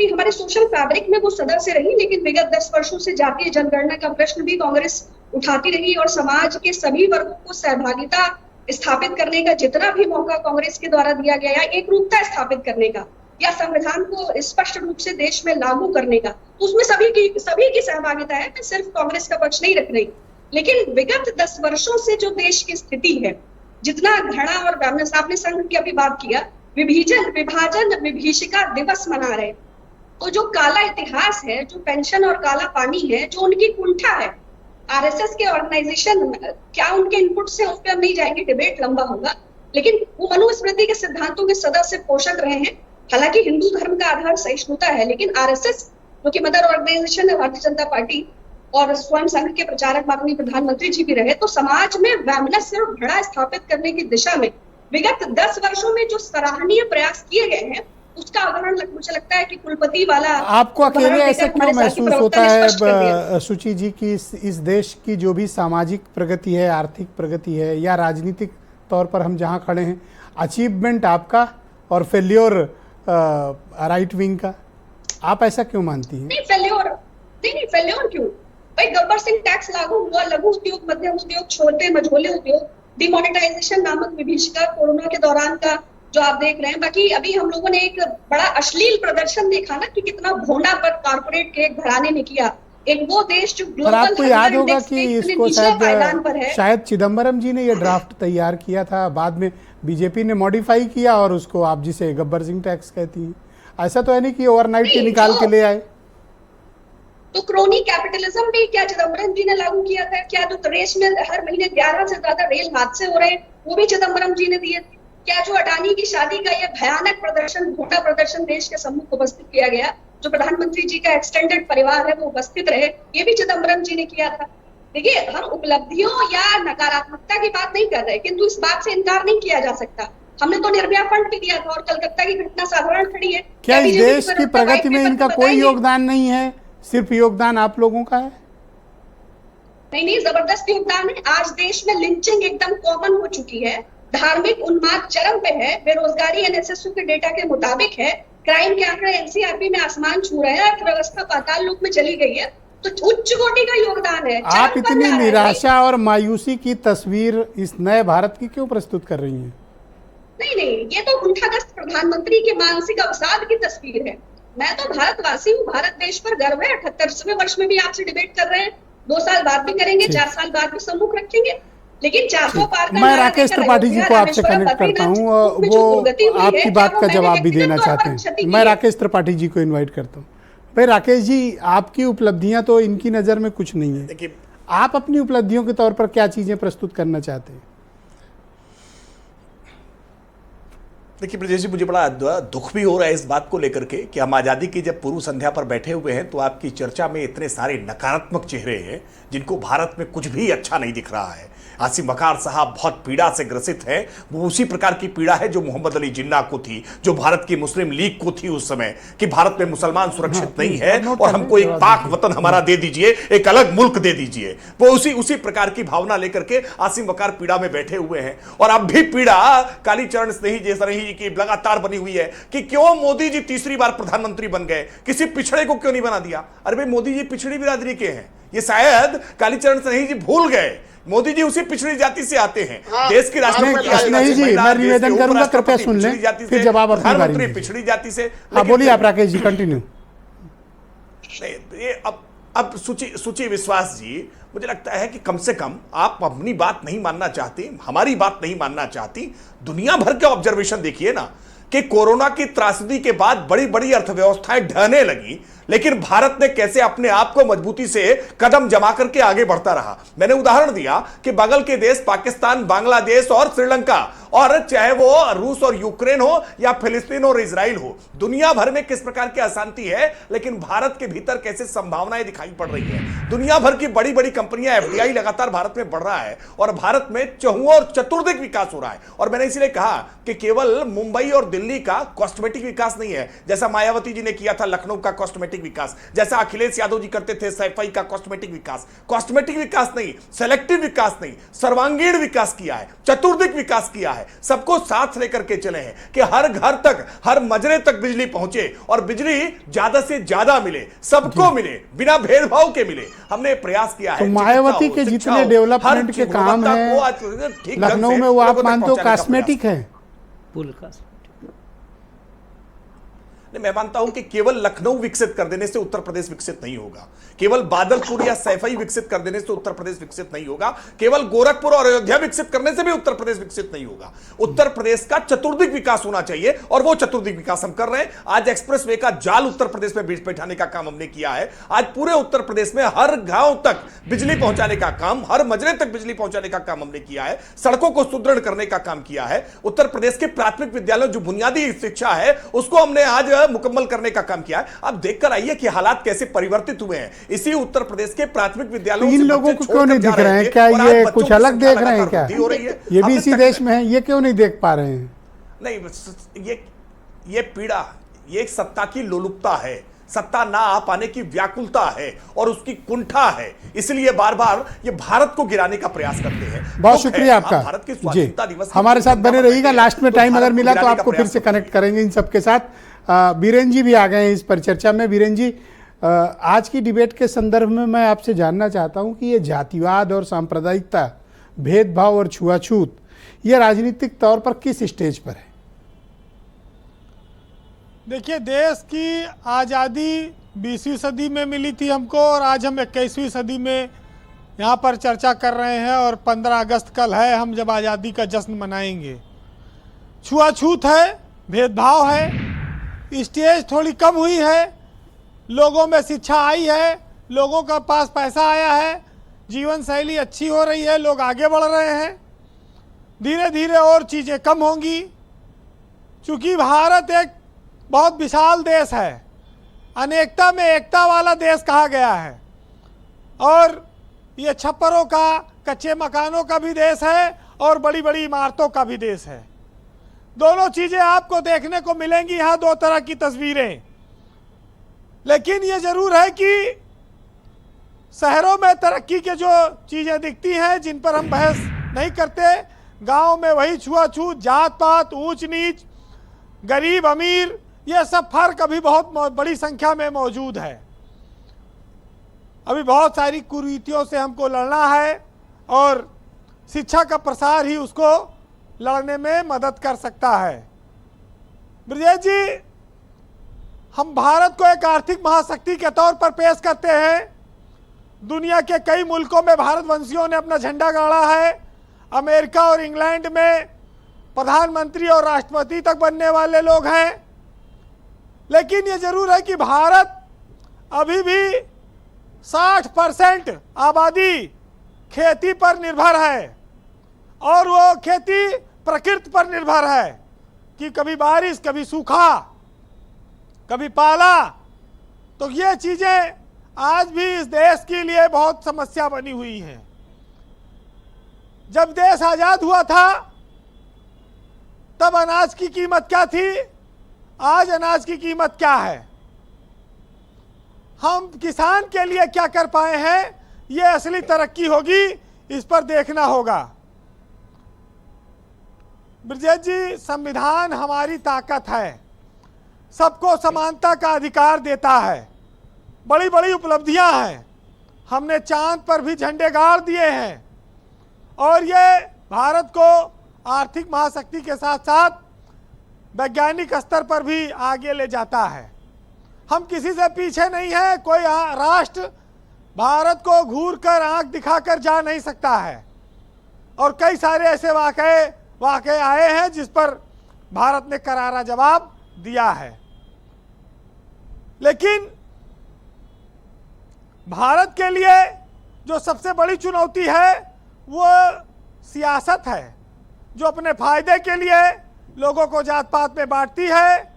हमारे सोशल फैब्रिक में वो सदा से रही, लेकिन विगत 10 वर्षों से जातीय जनगणना का प्रश्न भी कांग्रेस उठाती रही, और समाज के सभी वर्गों को सहभागिता स्थापित करने का जितना भी मौका कांग्रेस के द्वारा दिया गया, या एक रूपता स्थापित करने का, या संविधान को स्पष्ट रूप से देश में लागू करने का, तो उसमें सभी की सहभागिता है। मैं सिर्फ कांग्रेस का पक्ष नहीं रख रही, लेकिन विगत 10 वर्षों से जो देश की स्थिति है, जितना घृणा और वैमनस, आपने संघ की अभी बात किया, विभाजन विभीषिका दिवस मना रहे, तो जो काला इतिहास है, जो पेंशन और काला पानी है, जो उनकी कुंठा है, आरएसएस के ऑर्गेनाइजेशन, क्या उनके इनपुट से, उस पर हम नहीं जाएंगे, डिबेट लंबा होगा, लेकिन वो मनुस्मृति के सिद्धांतों के सदस्य पोषक रहे हैं। हालांकि हिंदू धर्म का आधार सहिष्णुता है, लेकिन आरएसएस जो कि मदर ऑर्गेनाइजेशन है भारतीय जनता पार्टी, और स्वयं संघ के प्रचारक माननीय प्रधानमंत्री जी भी रहे, तो समाज में वैमनस्य और घृणा स्थापित करने की दिशा में विगत 10 वर्षों में जो सराहनीय प्रयास किए गए हैं, उसका उदाहरण मुझे लगता है कि कुलपति वाला। आपको अकेले ऐसा क्यों महसूस होता है सुचि जी की इस देश की जो भी सामाजिक प्रगति है, आर्थिक प्रगति है, या राजनीतिक तौर पर हम जहां खड़े हैं, अचीवमेंट आपका और फेल्योर राइट विंग का, आप ऐसा क्यों मानती हैं? नहीं, फेल्योर क्यों भाई? गब्बर सिंह टैक्स लागू हुआ, लघु उद्योग, मध्यम उद्योग, छोटे मझोले उद्योग, डिमोनेटाइजेशन नामक विभीषिका, कोरोना के दौरान का जो आप देख रहे हैं। बाकी अभी हम लोगों ने एक बड़ा अश्लील प्रदर्शन देखा ना, कि कितना भोंडा पर कारपोरेट के एक घराने ने किया। एक वो देश जो ग्लोबल, आपको याद होगा कि इसको शायद चिदम्बरम जी ने ये ड्राफ्ट तैयार किया था, बाद में बीजेपी ने मॉडिफाई किया, और उसको आप जिसे गब्बर सिंह टैक्स कहती हैं, ऐसा तो है नहीं कि ओवरनाइट के निकाल के ले आए। तो क्रोनी कैपिटलिज्म भी क्या चिदम्बरम जी ने लागू किया था? क्या जो देश में हर महीने 11 से ज्यादा रेल हादसे हो रहे हैं, वो भी चिदम्बरम जी ने दिए थे? क्या जो अडानी की शादी का ये भयानक प्रदर्शन, घोटा प्रदर्शन देश के सम्मुख उपस्थित किया गया, जो प्रधानमंत्री जी का एक्सटेंडेड परिवार है वो उपस्थित रहे, ये भी चिदम्बरम जी ने किया था। देखिए, हम उपलब्धियों या नकारात्मकता की बात नहीं कर रहे, किंतु इस बात से इनकार नहीं किया जा सकता। हमने तो निर्भया फंड भी दिया था, और कलकत्ता की घटना साधारण खड़ी है। क्या इस देश की प्रगति में इनका कोई योगदान नहीं है, सिर्फ योगदान आप लोगों का है? नहीं, जबरदस्त योगदान है। आज देश में लिंचिंग एकदम कॉमन हो चुकी है, धार्मिक उन्माद चरम पे है, बेरोजगारी एनएसएसयू के डेटा के मुताबिक है, क्राइम के आंकड़े एनसीआरबी में आसमान छू रहे हैं, अर्थव्यवस्था पाताल लोक में चली गई है, तो उच्च कोटि का योगदान है। आप इतनी निराशा और मायूसी की तस्वीर इस नए भारत की क्यों प्रस्तुत कर रही हैं? नहीं, ये तो कुंठाग्रस्त प्रधानमंत्री के मानसिक अवसाद की तस्वीर है। मैं तो भारतवासी हूँ, भारत देश पर गर्व है। 78वें वर्ष में भी आपसे डिबेट कर रहे हैं, 2 साल बाद भी करेंगे, 4 साल बाद भी सम्मुख रखेंगे, लेकिन 400 पार का मैं राकेश त्रिपाठी जी को आपसे कनेक्ट करता हूँ, वो आपकी बात का जवाब भी देना चाहते हैं। मैं राकेश त्रिपाठी जी को इनवाइट करता हूँ। भाई राकेश जी, आपकी उपलब्धियां तो इनकी नज़र में कुछ नहीं है, देखिए आप अपनी उपलब्धियों के तौर पर क्या चीज़ें प्रस्तुत करना चाहते हैं? देखिए ब्रजेश जी, मुझे बड़ा दुख भी हो रहा है इस बात को लेकर के कि हम आज़ादी की जब पूर्व संध्या पर बैठे हुए हैं तो आपकी चर्चा में इतने सारे नकारात्मक चेहरे हैं जिनको भारत में कुछ भी अच्छा नहीं दिख रहा है। आसिम वकार साहब बहुत पीड़ा से ग्रसित है। वो उसी प्रकार की पीड़ा है जो मोहम्मद अली जिन्ना को थी, जो भारत की मुस्लिम लीग को थी उस समय, कि भारत में मुसलमान सुरक्षित नहीं है और हमको एक पाक वतन हमारा दे दीजिए, एक अलग मुल्क दे दीजिए। वो उसी प्रकार की भावना लेकर के आसिम वकार पीड़ा में बैठे हुए हैं। और अब भी पीड़ा कालीचरण स्नेही जी की लगातार बनी हुई है कि क्यों मोदी जी तीसरी बार प्रधानमंत्री बन गए, किसी पिछड़े को क्यों नहीं बना दिया। अरे भाई, मोदी जी पिछड़ी बिरादरी के हैं, ये शायद कालीचरण स्नेही जी भूल गए। मोदी जी उसी पिछड़ी जाति से आते हैं। देश की राष्ट्रपति मैं निवेदन करूंगा, कृपया सुन लें, फिर जवाब अपनी बारी में। पिछड़ी जाति से। बोलिए आप राकेश जी, कंटिन्यू। ये अब सुची विश्वास जी, मुझे लगता है कि कम से कम आप अपनी बात नहीं मानना चाहती, हमारी बात नहीं मानना चाहती। दुनिया भर के ऑब्जर्वेशन देखिए ना कि कोरोना की त्रासदी के बाद बड़ी बड़ी अर्थव्यवस्थाएं ढहने लगी, लेकिन भारत ने कैसे अपने आप को मजबूती से कदम जमा करके आगे बढ़ता रहा। मैंने उदाहरण दिया कि बगल के देश पाकिस्तान, बांग्लादेश और श्रीलंका, और चाहे वो रूस और यूक्रेन हो या फिलिस्तीन और इजराइल हो, दुनिया भर में किस प्रकार की अशांति है, लेकिन भारत के भीतर कैसे संभावनाएं दिखाई पड़ रही है। दुनिया भर की बड़ी बड़ी कंपनियां, एफडीआई लगातार भारत में बढ़ रहा है और भारत में चहुओं चतुर्दिक विकास हो रहा है। और मैंने इसलिए कहा कि केवल मुंबई और दिल्ली का कॉस्मेटिक विकास नहीं है, जैसा मायावती जी ने किया था लखनऊ का कॉस्मेटिक विकास, जैसा अखिलेश यादव जी करते थे सैफई का कॉस्मेटिक विकास। कॉस्मेटिक विकास नहीं, सेलेक्टिव विकास नहीं, सर्वांगीण विकास किया है, चतुर्दिक विकास किया है। सबको साथ लेकर के चले हैं कि हर घर तक, हर मजरे तक बिजली पहुंचे और बिजली ज्यादा से ज्यादा मिले, सबको मिले, बिना भेदभाव के मिले। हमने प्रयास किया है। तो मायावती के जितने डेवलपमेंट के काम हैं लखनऊ में, वो आप मानते हो कॉस्मेटिक है? मैं मानता हूं कि केवल लखनऊ विकसित कर देने से उत्तर प्रदेश विकसित नहीं होगा, केवल बादलपुर या सैफई विकसित कर देने से उत्तर प्रदेश विकसित नहीं होगा, केवल गोरखपुर और अयोध्या विकसित करने से भी उत्तर प्रदेश विकसित नहीं होगा। उत्तर प्रदेश का चतुर्दिक विकास होना चाहिए और वो चतुर्दिक विकास हम कर रहे हैं। आज एक्सप्रेसवे का जाल उत्तर प्रदेश में बैठाने का काम हमने किया है। आज पूरे उत्तर प्रदेश में हर गांव तक बिजली पहुंचाने का काम, हर मजरे तक बिजली पहुंचाने का काम हमने किया है। सड़कों को सुदृढ़ करने का काम किया है। उत्तर प्रदेश के प्राथमिक विद्यालयों जो बुनियादी शिक्षा है उसको हमने आज मुकम्मल करने का काम किया है। अब देखकर आइए कि हालात कैसे परिवर्तित हुए हैं। इसी उत्तर प्रदेश के प्राथमिक विद्यालयों इन लोगों को क्यों नहीं दिख रहे हैं? क्या ये कुछ अलग देख रहे हैं क्या? ये भी इसी देश में है, ये क्यों नहीं देख पा रहे हैं? नहीं, ये पीड़ा, ये एक सत्ता की लोलुपता है, सत्ता ना आ पाने की व्याकुलता है और उसकी कुंठा है। इसलिए बार बार ये भारत को गिराने का प्रयास करते हैं। बहुत शुक्रिया आपका। भारत की स्वाधीनता दिवस हमारे साथ बने रहिएगा। लास्ट में टाइम अगर मिला तो आपको फिर से कनेक्ट करेंगे इन सबके साथ। बीरेन जी भी आ गए हैं इस परिचर्चा में। बीरेन जी, आज की डिबेट के संदर्भ में मैं आपसे जानना चाहता हूं कि ये जातिवाद और सांप्रदायिकता, भेदभाव और छुआछूत, ये राजनीतिक तौर पर किस स्टेज पर है? देखिए, देश की आज़ादी 20वीं सदी में मिली थी हमको और आज हम 21वीं सदी में यहाँ पर चर्चा कर रहे हैं और 15 अगस्त कल है, हम जब आज़ादी का जश्न मनाएंगे। छुआछूत है, भेदभाव है, स्टेज थोड़ी कम हुई है, लोगों में शिक्षा आई है, लोगों का पास पैसा आया है, जीवन शैली अच्छी हो रही है, लोग आगे बढ़ रहे हैं। धीरे धीरे और चीज़ें कम होंगी। चूँकि भारत एक बहुत विशाल देश है, अनेकता में एकता वाला देश कहा गया है और ये छप्परों का, कच्चे मकानों का भी देश है और बड़ी बड़ी इमारतों का भी देश है। दोनों चीज़ें आपको देखने को मिलेंगी यहाँ, दो तरह की तस्वीरें। लेकिन ये ज़रूर है कि शहरों में तरक्की के जो चीज़ें दिखती हैं जिन पर हम बहस नहीं करते, गांव में वही छुआछूत, जात पात, ऊंच नीच, गरीब अमीर, ये सब फर्क अभी बहुत बड़ी संख्या में मौजूद है। अभी बहुत सारी कुरीतियों से हमको लड़ना है और शिक्षा का प्रसार ही उसको लड़ने में मदद कर सकता है। ब्रजेश जी, हम भारत को एक आर्थिक महाशक्ति के तौर पर पेश करते हैं। दुनिया के कई मुल्कों में भारतवंशियों ने अपना झंडा गाड़ा है। अमेरिका और इंग्लैंड में प्रधानमंत्री और राष्ट्रपति तक बनने वाले लोग हैं। लेकिन ये जरूर है कि भारत अभी भी 60% आबादी खेती पर निर्भर है, और वो खेती प्रकृति पर निर्भर है कि कभी बारिश, कभी सूखा, कभी पाला। तो ये चीजें आज भी इस देश के लिए बहुत समस्या बनी हुई हैं। जब देश आजाद हुआ था तब अनाज की कीमत क्या थी, आज अनाज की कीमत क्या है, हम किसान के लिए क्या कर पाए हैं, ये असली तरक्की होगी, इस पर देखना होगा। ब्रजेश जी, संविधान हमारी ताकत है, सबको समानता का अधिकार देता है, बड़ी बड़ी उपलब्धियां हैं। हमने चांद पर भी झंडे गाड़ दिए हैं, और ये भारत को आर्थिक महाशक्ति के साथ साथ वैज्ञानिक स्तर पर भी आगे ले जाता है। हम किसी से पीछे नहीं हैं। कोई राष्ट्र भारत को घूर कर, आंख दिखाकर जा नहीं सकता है, और कई सारे ऐसे वाकये आए हैं जिस पर भारत ने करारा जवाब दिया है। लेकिन भारत के लिए जो सबसे बड़ी चुनौती है वो सियासत है, जो अपने फायदे के लिए लोगों को जात पात में बांटती है,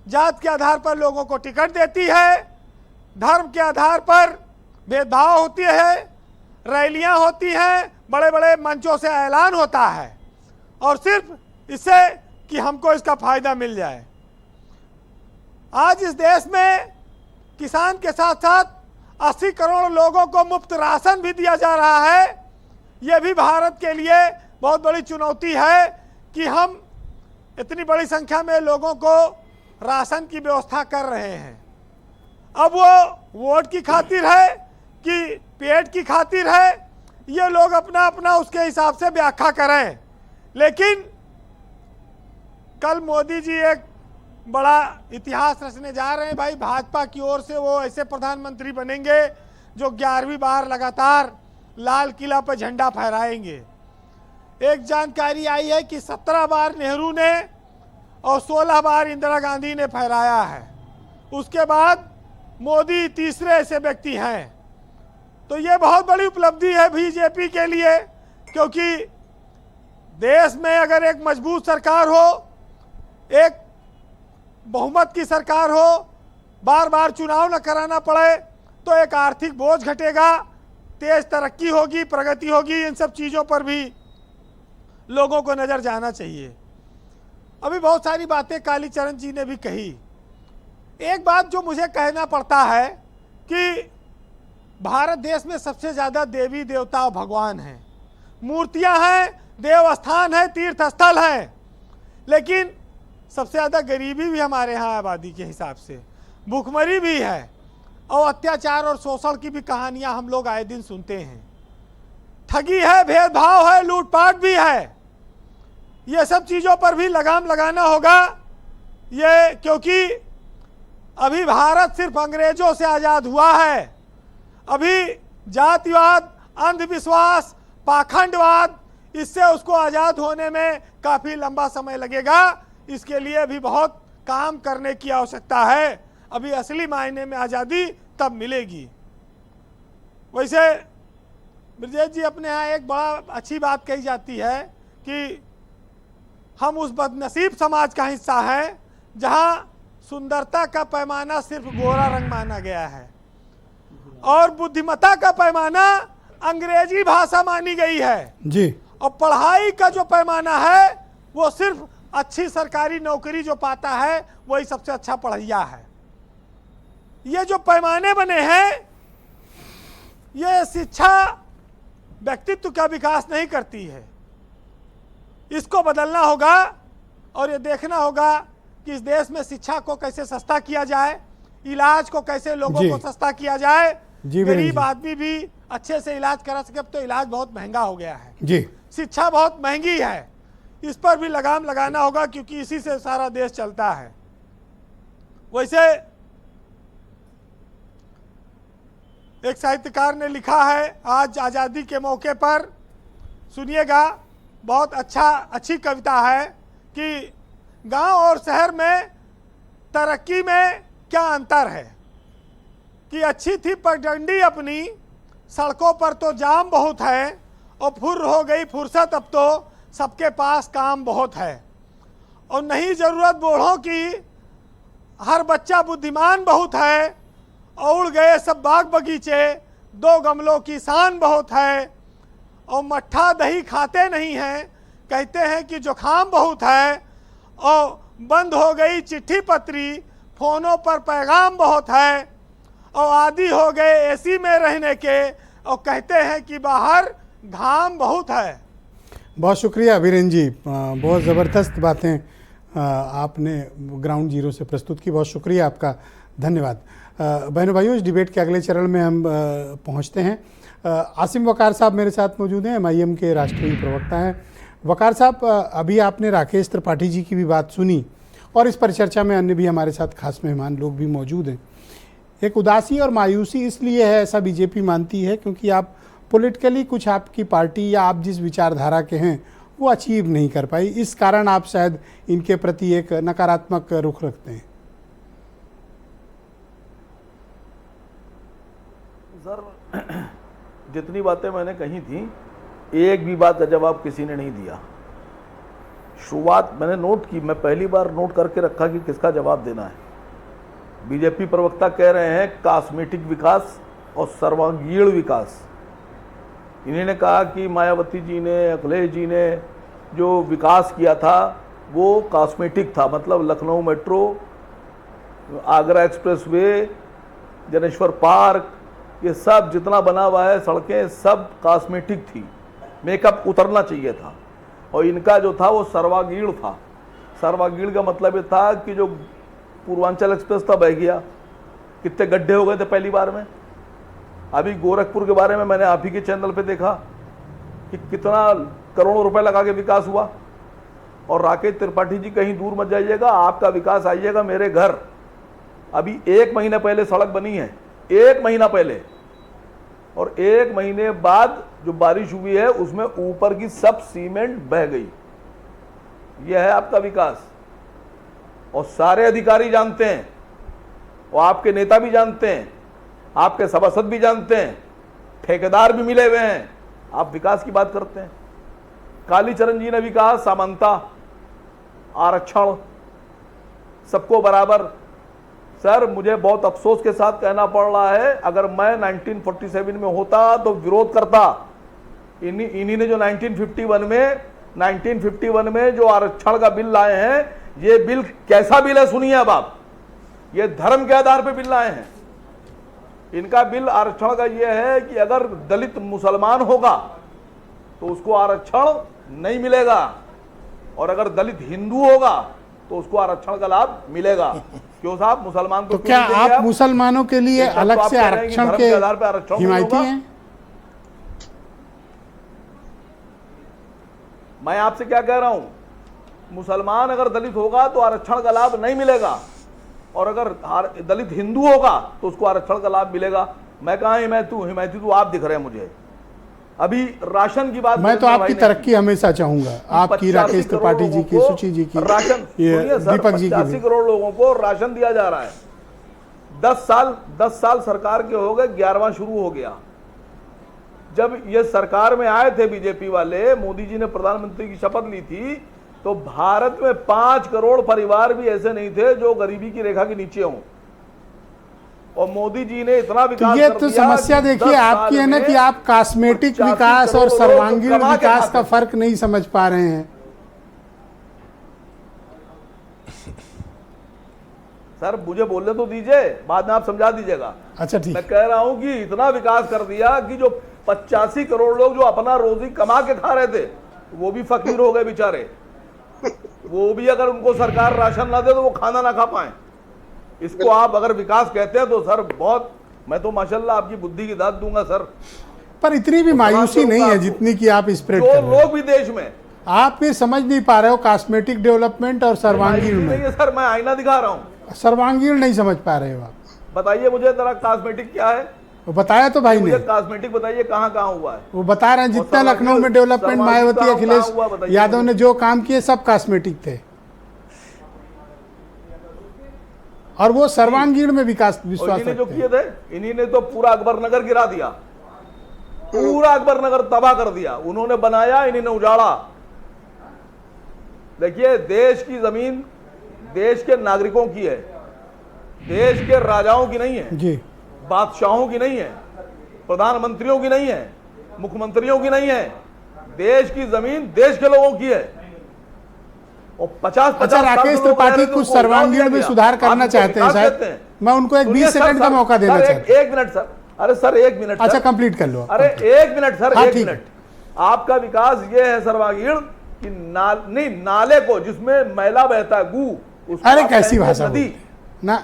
जात के आधार पर लोगों को टिकट देती है, धर्म के आधार पर भेदभाव होती है, रैलियां होती हैं, बड़े बड़े मंचों से ऐलान होता है, और सिर्फ इससे कि हमको इसका फायदा मिल जाए। आज इस देश में किसान के साथ साथ 80 करोड़ लोगों को मुफ्त राशन भी दिया जा रहा है। यह भी भारत के लिए बहुत बड़ी चुनौती है कि हम इतनी बड़ी संख्या में लोगों को राशन की व्यवस्था कर रहे हैं। अब वो वोट की खातिर है कि पेट की खातिर है, ये लोग अपना अपना उसके हिसाब से व्याख्या करें। लेकिन कल मोदी जी एक बड़ा इतिहास रचने जा रहे हैं भाई। भाजपा की ओर से वो ऐसे प्रधानमंत्री बनेंगे जो 11वीं बार लगातार लाल किला पर झंडा फहराएंगे। एक जानकारी आई है कि 17 बार नेहरू ने और 16 बार इंदिरा गांधी ने फहराया है। उसके बाद मोदी तीसरे ऐसे व्यक्ति हैं। तो ये बहुत बड़ी उपलब्धि है बीजेपी के लिए, क्योंकि देश में अगर एक मजबूत सरकार हो, एक बहुमत की सरकार हो, बार बार चुनाव न कराना पड़े, तो एक आर्थिक बोझ घटेगा, तेज तरक्की होगी, प्रगति होगी। इन सब चीज़ों पर भी लोगों को नज़र जाना चाहिए। अभी बहुत सारी बातें कालीचरण जी ने भी कही। एक बात जो मुझे कहना पड़ता है कि भारत देश में सबसे ज़्यादा देवी देवता और भगवान हैं, मूर्तियां हैं, देवस्थान है, तीर्थ स्थल है, लेकिन सबसे ज़्यादा गरीबी भी हमारे यहाँ आबादी के हिसाब से, भूखमरी भी है, और अत्याचार और शोषण की भी कहानियाँ हम लोग आए दिन सुनते हैं। ठगी है, भेदभाव है, लूटपाट भी है। ये सब चीज़ों पर भी लगाम लगाना होगा। ये क्योंकि अभी भारत सिर्फ अंग्रेजों से आज़ाद हुआ है। अभी जातिवाद, अंधविश्वास, पाखंडवाद, इससे उसको आज़ाद होने में काफ़ी लंबा समय लगेगा। इसके लिए भी बहुत काम करने की आवश्यकता है। अभी असली मायने में आज़ादी तब मिलेगी। वैसे ब्रजेश जी, अपने यहाँ एक बड़ा अच्छी बात कही जाती है कि हम उस बदनसीब समाज का हिस्सा हैं जहाँ सुंदरता का पैमाना सिर्फ गोरा रंग माना गया है, और बुद्धिमत्ता का पैमाना अंग्रेजी भाषा मानी गई है जी, और पढ़ाई का जो पैमाना है वो सिर्फ अच्छी सरकारी नौकरी जो पाता है वही सबसे अच्छा पढ़ैया है। ये जो पैमाने बने हैं, ये शिक्षा व्यक्तित्व का विकास नहीं करती है। इसको बदलना होगा, और ये देखना होगा कि इस देश में शिक्षा को कैसे सस्ता किया जाए, इलाज को कैसे लोगों को सस्ता किया जाए, गरीब आदमी भी अच्छे से इलाज करा सके। अब तो इलाज बहुत महंगा हो गया है जी, शिक्षा बहुत महंगी है, इस पर भी लगाम लगाना होगा, क्योंकि इसी से सारा देश चलता है। वैसे एक साहित्यकार ने लिखा है आज आज़ादी के मौके पर, सुनिएगा, बहुत अच्छी कविता है कि गांव और शहर में तरक्की में क्या अंतर है, कि अच्छी थी पगडंडी अपनी, सड़कों पर तो जाम बहुत है, और फुर्र हो गई फुर्सत अब तो सबके पास काम बहुत है, और नहीं ज़रूरत बूढ़ों की, हर बच्चा बुद्धिमान बहुत है, और उड़ गए सब बाग बगीचे, 2 गमलों की शान बहुत है, और मट्ठा दही खाते नहीं हैं, कहते हैं कि जुखाम बहुत है, और बंद हो गई चिट्ठी पत्री, फ़ोनों पर पैगाम बहुत है, और आदी हो गए एसी में रहने के, और कहते हैं कि बाहर घाम बहुत है। बहुत शुक्रिया वीरेन जी, बहुत ज़बरदस्त बातें आपने ग्राउंड जीरो से प्रस्तुत की, बहुत शुक्रिया आपका, धन्यवाद। बहनों भाइयों, इस डिबेट के अगले चरण में हम पहुंचते हैं। आसिम वकार साहब मेरे साथ मौजूद हैं, MIM के राष्ट्रीय प्रवक्ता हैं। वकार साहब, अभी आपने राकेश त्रिपाठी जी की भी बात सुनी और इस परिचर्चा में अन्य भी हमारे साथ खास मेहमान लोग भी मौजूद हैं। एक उदासी और मायूसी इसलिए है, ऐसा बीजेपी मानती है, क्योंकि आप पॉलिटिकली कुछ आपकी पार्टी या आप जिस विचारधारा के हैं वो अचीव नहीं कर पाई, इस कारण आप शायद इनके प्रति एक नकारात्मक रुख रखते हैं। सर, जितनी बातें मैंने कही थी, एक भी बात का जवाब किसी ने नहीं दिया। शुरुआत मैंने नोट की, मैं पहली बार नोट करके रखा कि किसका जवाब देना है। बीजेपी प्रवक्ता कह रहे हैं कॉस्मेटिक विकास और सर्वांगीण विकास। इन्होंने कहा कि मायावती जी ने, अखिलेश जी ने जो विकास किया था वो कॉस्मेटिक था, मतलब Lucknow metro, Agra expressway, Janeshwar park, ये सब जितना बना हुआ है सड़कें सब कॉस्मेटिक थी, मेकअप उतरना चाहिए था। और इनका जो था वो सर्वांगीण था। सर्वांगीण का मतलब ये था कि जो पूर्वांचल एक्सप्रेस था बह गया, कितने गड्ढे हो गए थे पहली बार में। अभी गोरखपुर के बारे में मैंने आप ही के चैनल पे देखा कि कितना करोड़ों रुपए लगा के विकास हुआ। और राकेश त्रिपाठी जी कहीं दूर मत जाइएगा, आपका विकास आइएगा मेरे घर। अभी 1 महीने पहले सड़क बनी है, 1 महीना पहले, और 1 महीने बाद जो बारिश हुई है उसमें ऊपर की सब सीमेंट बह गई। यह है आपका विकास। और सारे अधिकारी जानते हैं, और आपके नेता भी जानते हैं, आपके सभासद भी जानते हैं, ठेकेदार भी मिले हुए हैं, आप विकास की बात करते हैं। कालीचरण जी ने भी कहा समानता, आरक्षण, सबको बराबर। सर, मुझे बहुत अफसोस के साथ कहना पड़ रहा है, अगर मैं 1947 में होता तो विरोध करता। इन्हीं ने जो 1951 में जो आरक्षण का बिल लाए हैं, ये बिल कैसा बिल है सुनिए अब आप। ये धर्म के आधार पर बिल लाए हैं। इनका बिल आरक्षण का ये है कि अगर दलित मुसलमान होगा तो उसको आरक्षण नहीं मिलेगा, और अगर दलित हिंदू होगा तो उसको आरक्षण का लाभ मिलेगा। क्यों साहब, मुसलमान को तो क्या आप मुसलमानों के लिए अलग से आरक्षण के आधार पर आरक्षण हिमायती हैं? मैं आपसे क्या कह रहा हूं, मुसलमान अगर दलित होगा तो आरक्षण का लाभ नहीं मिलेगा, और अगर दलित हिंदू होगा तो उसको आरक्षण का लाभ मिलेगा। मैं कहा हिमायती तू आप दिख रहे हैं मुझे। अभी राशन की बात, मैं तो आपकी तरक्की हमेशा चाहूंगा, आपकी, राकेश त्रिपाठी जी की, सुची जी की, राशन, दीपक जी की। 85 करोड़ लोगों को राशन दिया जा रहा है। 10 साल सरकार के हो गए, 11वां शुरू हो गया। जब ये सरकार में आए थे बीजेपी वाले, मोदी जी ने प्रधानमंत्री की शपथ ली थी, तो भारत में 5 करोड़ परिवार भी ऐसे नहीं थे जो गरीबी की रेखा के नीचे हों। और मोदी जी ने इतना विकास तो ये तो समस्या देखिए आपकी है ना कि आप कॉस्मेटिक विकास और सर्वांगीण विकास का फर्क नहीं समझ पा रहे हैं। सर, मुझे बोलने तो दीजिए, बाद में आप समझा दीजिएगा। अच्छा ठीक। मैं कह रहा हूं कि इतना विकास कर दिया कि जो 85 करोड़ लोग जो अपना रोजी कमा के खा रहे थे वो भी फकीर हो गए बेचारे। वो भी अगर उनको सरकार राशन ना दे तो वो खाना ना खा पाए। इसको आप अगर विकास कहते हैं तो सर बहुत, मैं तो माशाल्लाह आपकी बुद्धि की दाद दूंगा सर। पर इतनी भी मायूसी नहीं है जितनी कि आप स्प्रेड कर रहे हैं। लोग भी देश में, आप फिर समझ नहीं पा रहे हो कॉस्मेटिक डेवलपमेंट और सर्वांगीण में। नहीं है सर, मैं आईना दिखा रहा हूँ। सर्वांगीण नहीं समझ पा रहे हो आप। बताइए मुझे जरा कॉस्मेटिक क्या है। वो बताया तो भाई ने, मुझे कॉस्मेटिक बताइए कहाँ कहाँ हुआ है। वो बता रहे हैं जितना और लखनऊ में डेवलपमेंट मायावती कहाँ अखिलेश हुआ बताइए यादव मुझे। ने जो काम किए सब कॉस्मेटिक थे, और वो सर्वांगीण में विकास विश्वास इन्हीं ने जो रखते किए हैं। थे, इन्हीं ने तो पूरा अकबर नगर गिरा दिया, पूरा अकबर नगर तबाह कर दिया। उन्होंने बनाया, इन्हीं ने उजाड़ा। देखिए, देश की जमीन देश के नागरिकों की है, देश के राजाओं की नहीं है, जी, बादशाहों की नहीं है, प्रधानमंत्रियों की नहीं है, मुख्यमंत्रियों की नहीं है। देश की जमीन देश के लोगों की है। और 50-50 अच्छा, राकेश त्रिपाठी कुछ सर्वांगीण में सुधार करना चाहते हैं शायद, मैं उनको एक 20 सेकंड का मौका देना चाहता हूं। एक मिनट सर, अरे सर 1 मिनट। अच्छा, कंप्लीट कर लो। अरे 1 मिनट सर, हाँ, 1 ठीक मिनट। आपका विकास ये है सर्वांगीण कि नहीं, नाले को जिसमें मैला बहता है, गू, उसको अरे आप कैसी कहेंगे भाषा नदी। ना,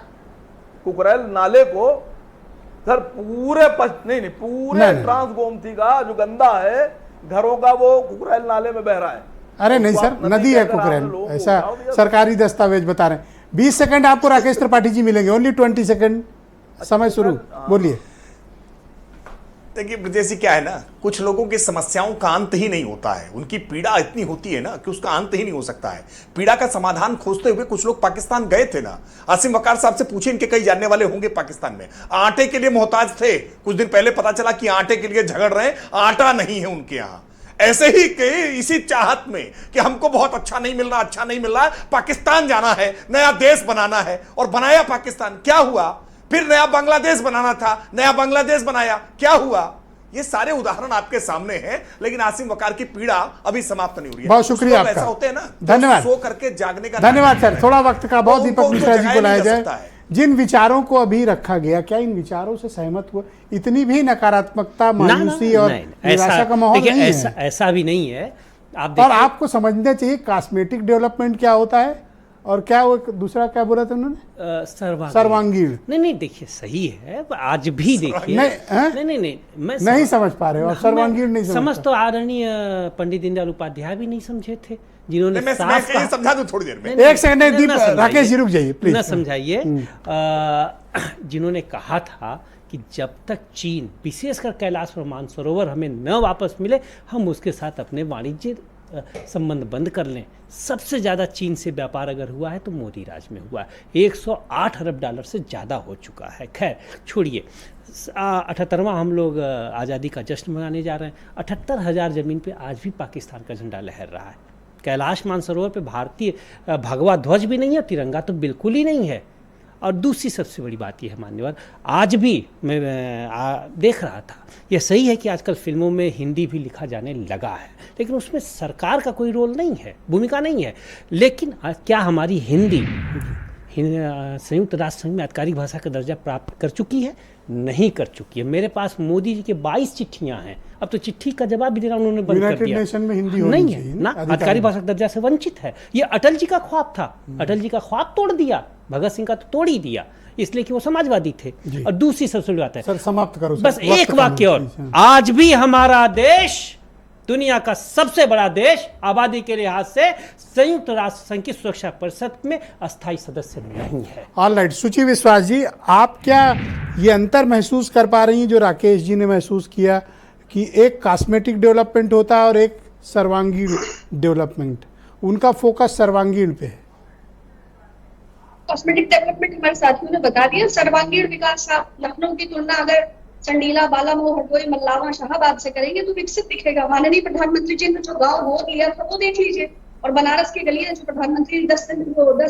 कुकरेल नाले को सर पूरे नहीं पूरे नहीं। ट्रांस गोमती का जो गंदा है घरों का, वो कुकरेल नाले में बह रहा है। अरे नहीं सर, नदी है कुकरेल, ऐसा सरकारी दस्तावेज बता रहे हैं। 20 सेकंड आपको राकेश त्रिपाठी जी मिलेंगे, ओनली 20 सेकंड समय शुरू, बोलिए। देखिए ब्रजेश जी, क्या है ना, कुछ लोगों की समस्याओं का अंत ही नहीं होता है, उनकी पीड़ा इतनी होती है ना कि उसका अंत ही नहीं हो सकता है। पीड़ा का समाधान खोजते हुए कुछ लोग पाकिस्तान गए थे ना। आसिम वकार साहब से पूछे, इनके कई जानने वाले होंगे पाकिस्तान में, आटे के लिए मोहताज थे। कुछ दिन पहले पता चला कि आटे के लिए झगड़ रहे हैं, आटा नहीं है उनके यहाँ। ऐसे ही के इसी चाहत में कि हमको बहुत अच्छा नहीं मिल रहा, पाकिस्तान जाना है, नया देश बनाना है, और बनाया पाकिस्तान। क्या हुआ? फिर नया बांग्लादेश बनाना था, नया बांग्लादेश बनाया, क्या हुआ? ये सारे उदाहरण आपके सामने हैं, लेकिन आसिम वकार की पीड़ा अभी समाप्त नहीं हो रही है। बहुत शुक्रिया आपका, ऐसा होते हैं ना, धन्यवाद। सो करके जागने का, धन्यवाद सर, थोड़ा वक्त का बहुत। दीपक मिश्रा जी को लाया जगाया नहीं जा जाए। सकता है। जिन विचारों को अभी रखा गया, क्या इन विचारों से सहमत हुआ? इतनी भी नकारात्मकता, मायूसी और निराशा का माहौल नहीं है। ऐसा भी नहीं है। आप और आपको समझना चाहिए कॉस्मेटिक डेवलपमेंट क्या होता है, और क्या वो दूसरा क्या बोला था उन्होंने, सर्वांगीण। नहीं, देखिए सही है, आज भी देखिए। नहीं, मैं नहीं समझ पा रहे हो, और सर्वांगीण नहीं समझ तो आदरणीय पंडित दीनदयाल उपाध्याय भी नहीं समझे थे, जिन्होंने साफ कहा। समझा दूं थोड़ी देर में, एक सेकंड, राकेश जी रुक जाइए प्लीज, न समझाइए। जिन्होंने कहा था कि जब तक चीन, विशेषकर कैलाश और मानसरोवर हमें न वापस मिले, हम उसके साथ अपने वाणिज्य संबंध बंद कर लें। सबसे ज़्यादा चीन से व्यापार अगर हुआ है तो मोदी राज में हुआ है। 108 अरब डॉलर से ज़्यादा हो चुका है। खैर छोड़िए, 78वां हम लोग आज़ादी का जश्न मनाने जा रहे हैं। 78,000 ज़मीन पे आज भी पाकिस्तान का झंडा लहर रहा है। कैलाश मानसरोवर पे भारतीय भगवा ध्वज भी नहीं है, तिरंगा तो बिल्कुल ही नहीं है। और दूसरी सबसे बड़ी बात यह है मान्यवर, आज भी मैं देख रहा था, यह सही है कि आजकल फिल्मों में हिंदी भी लिखा जाने लगा है, लेकिन उसमें सरकार का कोई रोल नहीं है, भूमिका नहीं है। लेकिन क्या हमारी हिंदी संयुक्त राष्ट्र संघ में आधिकारिक भाषा का दर्जा प्राप्त कर चुकी है? नहीं कर चुकी है। मेरे पास मोदी जी के 22 चिट्ठियां हैं, अब तो चिट्ठी का जवाब भी देना उन्होंने बंद कर दिया। नेशन में हिंदी नहीं है ना, आधिकारिक भाषा का दर्जा से वंचित है। ये अटल जी का ख्वाब था, अटल जी का ख्वाब तोड़ दिया, भगत सिंह का तो तोड़ ही दिया, इसलिए कि वो समाजवादी थे। और दूसरी सबसे बड़ी बात है, सर समाप्त करो बस एक वाक्य और, आज भी हमारा देश दुनिया का सबसे बड़ा देश आबादी के लिहाज से संयुक्त राष्ट्र संघ की सुरक्षा परिषद में अस्थायी सदस्य नहीं है। ऑल राइट, सुचि विश्वास जी, आप क्या ये अंतर महसूस कर पा रही हैं जो राकेश जी ने महसूस किया कि एक कॉस्मेटिक डेवलपमेंट होता है और एक सर्वांगीण डेवलपमेंट? उनका फोकस सर्वांगीण पे है। कॉस्मेटिक डेवलपमेंट हमारे साथियों ने बता दिया। सर्वांगीण विकास आप लखनऊ की तुलना अगर चंडीला, बालामऊ, हरदोई, मल्लावा, शाहबाद से करेंगे तो विकसित दिखेगा। माननीय प्रधानमंत्री जी ने जो गांव गोद लिया था वो देख लीजिए, और बनारस की गलियां जो प्रधानमंत्री 10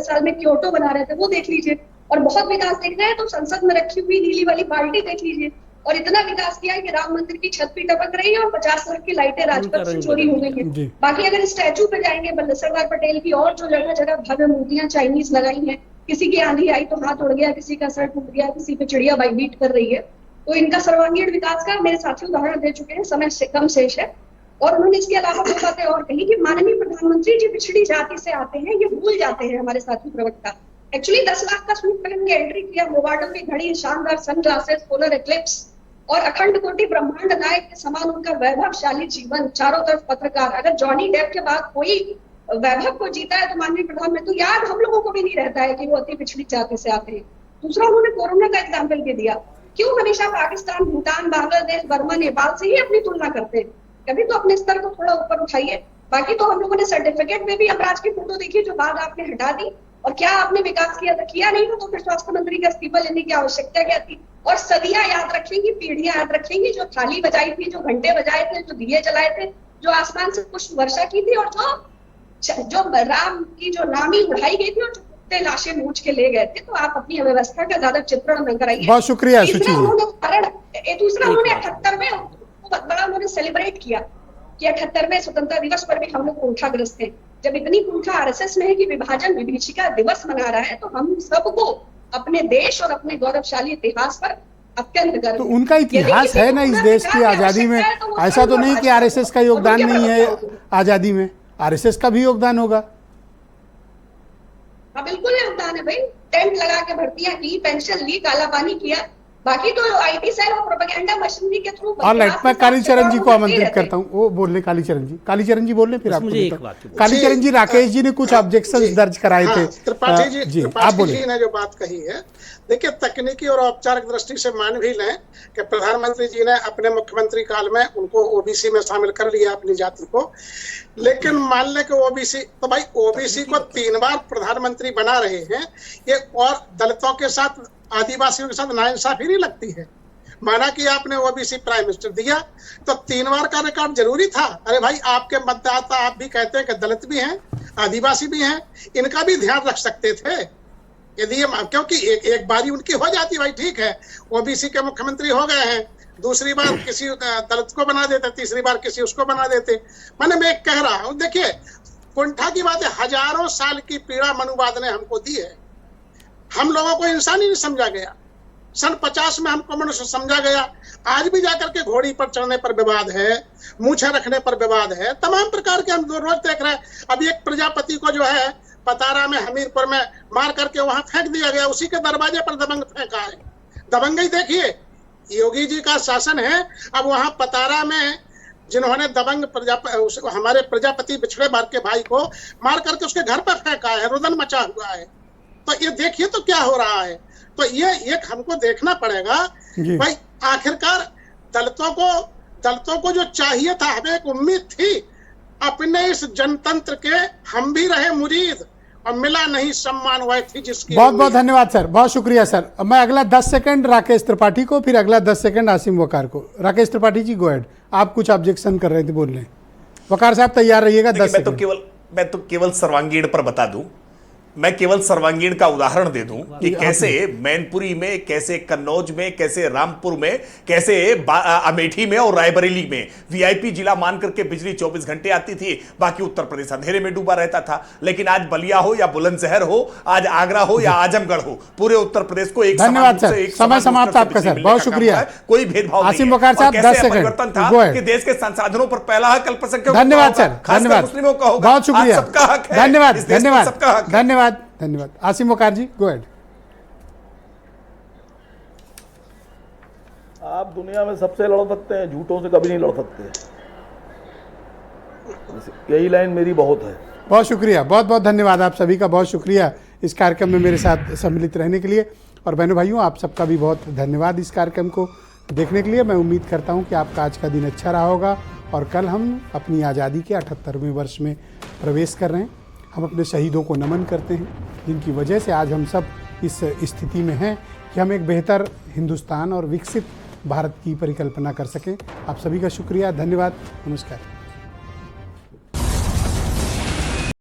साल में क्योटो बना रहे थे वो देख लीजिए। और बहुत विकास देखना है तो संसद में रखी हुई नीली वाली बाल्टी देख लीजिए। और इतना विकास किया है कि राम मंदिर की छत भी टपक रही है और 50 लाख की लाइटें राजपथ से चोरी हो गई है। बाकी अगर स्टैचू पे जाएंगे सरदार पटेल की, और जो जगह जगह भव्य मूर्तियां चाइनीज लगाई हैं, किसी की आंधी आई तो हाथ उड़ गया, किसी का सर टूट गया, किसी पे चिड़िया बाइट कर रही है। तो इनका सर्वांगीण विकास का मेरे साथी उदाहरण दे चुके हैं, समय से कम शेष है। और उन्होंने इसके अलावा दो बातें और कही कि माननीय प्रधानमंत्री जी पिछड़ी जाति से आते हैं, ये भूल जाते हैं हमारे साथी प्रवक्ता। एक्चुअली 10 लाख का सूट पहन के एंट्री किया, मोबाइल की घड़ी, शानदार सनग्लासेस, सोलर एक्लिप्स और अखंड कोटि ब्रह्मांड नायक के समान उनका वैभवशाली जीवन, चारों तरफ पत्रकार। अगर जॉनी डेप के बाद कोई वैभव को जीता है तो माननीय प्रधानमंत्री, तो याद हम लोगों को भी नहीं रहता है कि वो अति पिछड़ी जाति से आते हैं। दूसरा, उन्होंने कोरोना का एग्जाम्पल भी दिया क्यों हमेशा पाकिस्तान, भूटान, बांग्लादेश, बर्मा, नेपाल से ही अपनी तुलना करते हैं? कभी तो अपने स्तर को थोड़ा ऊपर उठाइए। बाकी तो हम लोगों ने सर्टिफिकेट में भी अपराज की फोटो देखी जो बाद आपने हटा दी। और क्या आपने विकास किया था? किया नहीं था तो फिर स्वास्थ्य मंत्री का इस्तीफा लेने की आवश्यकता क्या थी? और सदियां याद रखेंगी, पीढ़ियां याद रखेंगी जो थाली बजाई थी, जो घंटे बजाए थे, जो दिए जलाए थे, जो आसमान से पुष्प वर्षा की थी, और जो राम की जो नामी उड़ाई गई थी और जो कुत्ते लाशें मूछ के ले गए थे। तो आप अपनी अव्यवस्था का ज्यादा चित्रण न कराइए। बहुत शुक्रिया सुची जी। दूसरा उन्होंने 78 में बहुत बड़ा उन्होंने सेलिब्रेट किया कि 78वें स्वतंत्रता दिवस पर भी हम लोग कुंठाग्रस्त थे। जब इतनी कुंठा आरएसएस में है कि विभाजन विभीषिका दिवस मना रहा है, तो हम सबको अपने देश और अपने गौरवशाली इतिहास पर अत्यंत गर्व। तो उनका इतिहास है ना इस देश की आजादी में। ऐसा तो नहीं कि आरएसएस का योगदान नहीं है आजादी में, आरएसएस का भी योगदान होगा। हाँ बिल्कुल योगदान है भाई। टेंट लगा के भर्तियां की, पेंशन ली, काला पानी किया। बाकी तो आईटी सेल और प्रोपेगेंडा मशीनरी के थ्रू। और मैं कालीचरण जी को आमंत्रित करता हूँ, वो बोल रहे कालीचरण जी बोल रहे, फिर आपको कालीचरण जी, राकेश जी ने कुछ ऑब्जेक्शंस दर्ज कराए थे। त्रिपाठी जी ने जो बात कही है, देखिए तकनीकी और औपचारिक दृष्टि से मान भी लें कि प्रधानमंत्री जी ने अपने मुख्यमंत्री काल में उनको ओबीसी में शामिल कर लिया अपनी जाति को, लेकिन मान लें कि ओबीसी, तो भाई ओबीसी को 3 बार प्रधानमंत्री बना रहे हैं ये, और दलितों के साथ, आदिवासियों के साथ नाइंसाफी नहीं लगती है। माना कि आपने ओबीसी प्राइम मिनिस्टर दिया तो 3 बार का रिकॉर्ड जरूरी था। अरे भाई आपके मतदाता, आप भी कहते हैं कि दलित भी हैं, आदिवासी भी हैं, इनका भी ध्यान रख सकते थे यदि ये, क्योंकि एक बारी उनकी हो जाती, भाई ठीक है ओबीसी के मुख्यमंत्री हो गए हैं, दूसरी बार किसी दलित को बना देते, तीसरी बार किसी उसको बना देते। मैंने मैं कह रहा हूँ, देखिए कुंठा की बात है, हजारों साल की पीड़ा मनुवाद ने हमको दी है। हम लोगों को इंसान ही नहीं समझा गया। सन 50 में हमको मनुष्य समझा गया। आज भी जाकर के घोड़ी पर चढ़ने पर विवाद है, मूछें रखने पर विवाद है, तमाम प्रकार के हम रोज देख रहे हैं। अभी एक प्रजापति को जो है पतारा में, हमीरपुर में मार करके वहां फेंक दिया गया, उसी के दरवाजे पर दबंग फेंका है। दबंगई देखिए, योगी जी का शासन है। अब वहां पतारा में जिन्होंने दबंग हमारे प्रजापति बिछड़े बार के भाई को मार करके उसके घर पर फेंका है, रुदन मचा हुआ है। तो ये देखिए तो क्या हो रहा है। तो ये एक हमको देखना पड़ेगा भाई, आखिरकार दलितों को जो चाहिए था, हमें एक उम्मीद थी अपने इस जनतंत्र के, हम भी रहे मुरीद और मिला नहीं सम्मान, वह थी जिसकी। बहुत बहुत धन्यवाद सर, बहुत शुक्रिया सर। मैं अगला 10 सेकंड राकेश त्रिपाठी को, फिर अगला 10 सेकंड आसिम वकार को। राकेश त्रिपाठी जी गो अहेड, आप कुछ ऑब्जेक्शन कर रहे थे, बोल रहे। वकार साहब तैयार रहिएगा। 10 सेकंड। मैं तो केवल सर्वांगीण पर बता दूं, मैं केवल सर्वांगीण का उदाहरण दे दूं कि कैसे मैनपुरी में, कैसे कन्नौज में, कैसे रामपुर में, कैसे अमेठी में और रायबरेली में वीआईपी जिला मान करके बिजली 24 घंटे आती थी, बाकी उत्तर प्रदेश अंधेरे में डूबा रहता था। लेकिन आज बलिया हो या बुलंदशहर हो, आज आगरा हो या आजमगढ़ हो, पूरे उत्तर प्रदेश को एक धन्यवाद सर, समय समाप्त आपका सर, बहुत शुक्रिया। कोई भेदभाव आसिम वकार साहब 10 सेकंड परिवर्तन था कि देश के संसाधनों पर पहला हक अल्पसंख्यकों, धन्यवाद सर, धन्यवाद, मुस्लिमों का होगा, बहुत शुक्रिया, सबका हक है, धन्यवाद धन्यवाद धन्यवाद धन्यवाद। आसिम वकार जी गो अहेड। आप दुनिया में सबसे लड़ सकते हैं, झूठों से कभी नहीं लड़ सकते। यही लाइन मेरी बहुत है। बहुत शुक्रिया, बहुत बहुत धन्यवाद आप सभी का, बहुत शुक्रिया इस कार्यक्रम में मेरे साथ सम्मिलित रहने के लिए। और बहनों भाइयों, आप सबका भी बहुत धन्यवाद इस कार्यक्रम को देखने के लिए। मैं उम्मीद करता हूं कि आपका आज का दिन अच्छा रहा होगा और कल हम अपनी आज़ादी के 78वें वर्ष में प्रवेश कर रहे हैं। हम अपने शहीदों को नमन करते हैं, जिनकी वजह से आज हम सब इस स्थिति में हैं कि हम एक बेहतर हिंदुस्तान और विकसित भारत की परिकल्पना कर सकें। आप सभी का शुक्रिया, धन्यवाद, नमस्कार।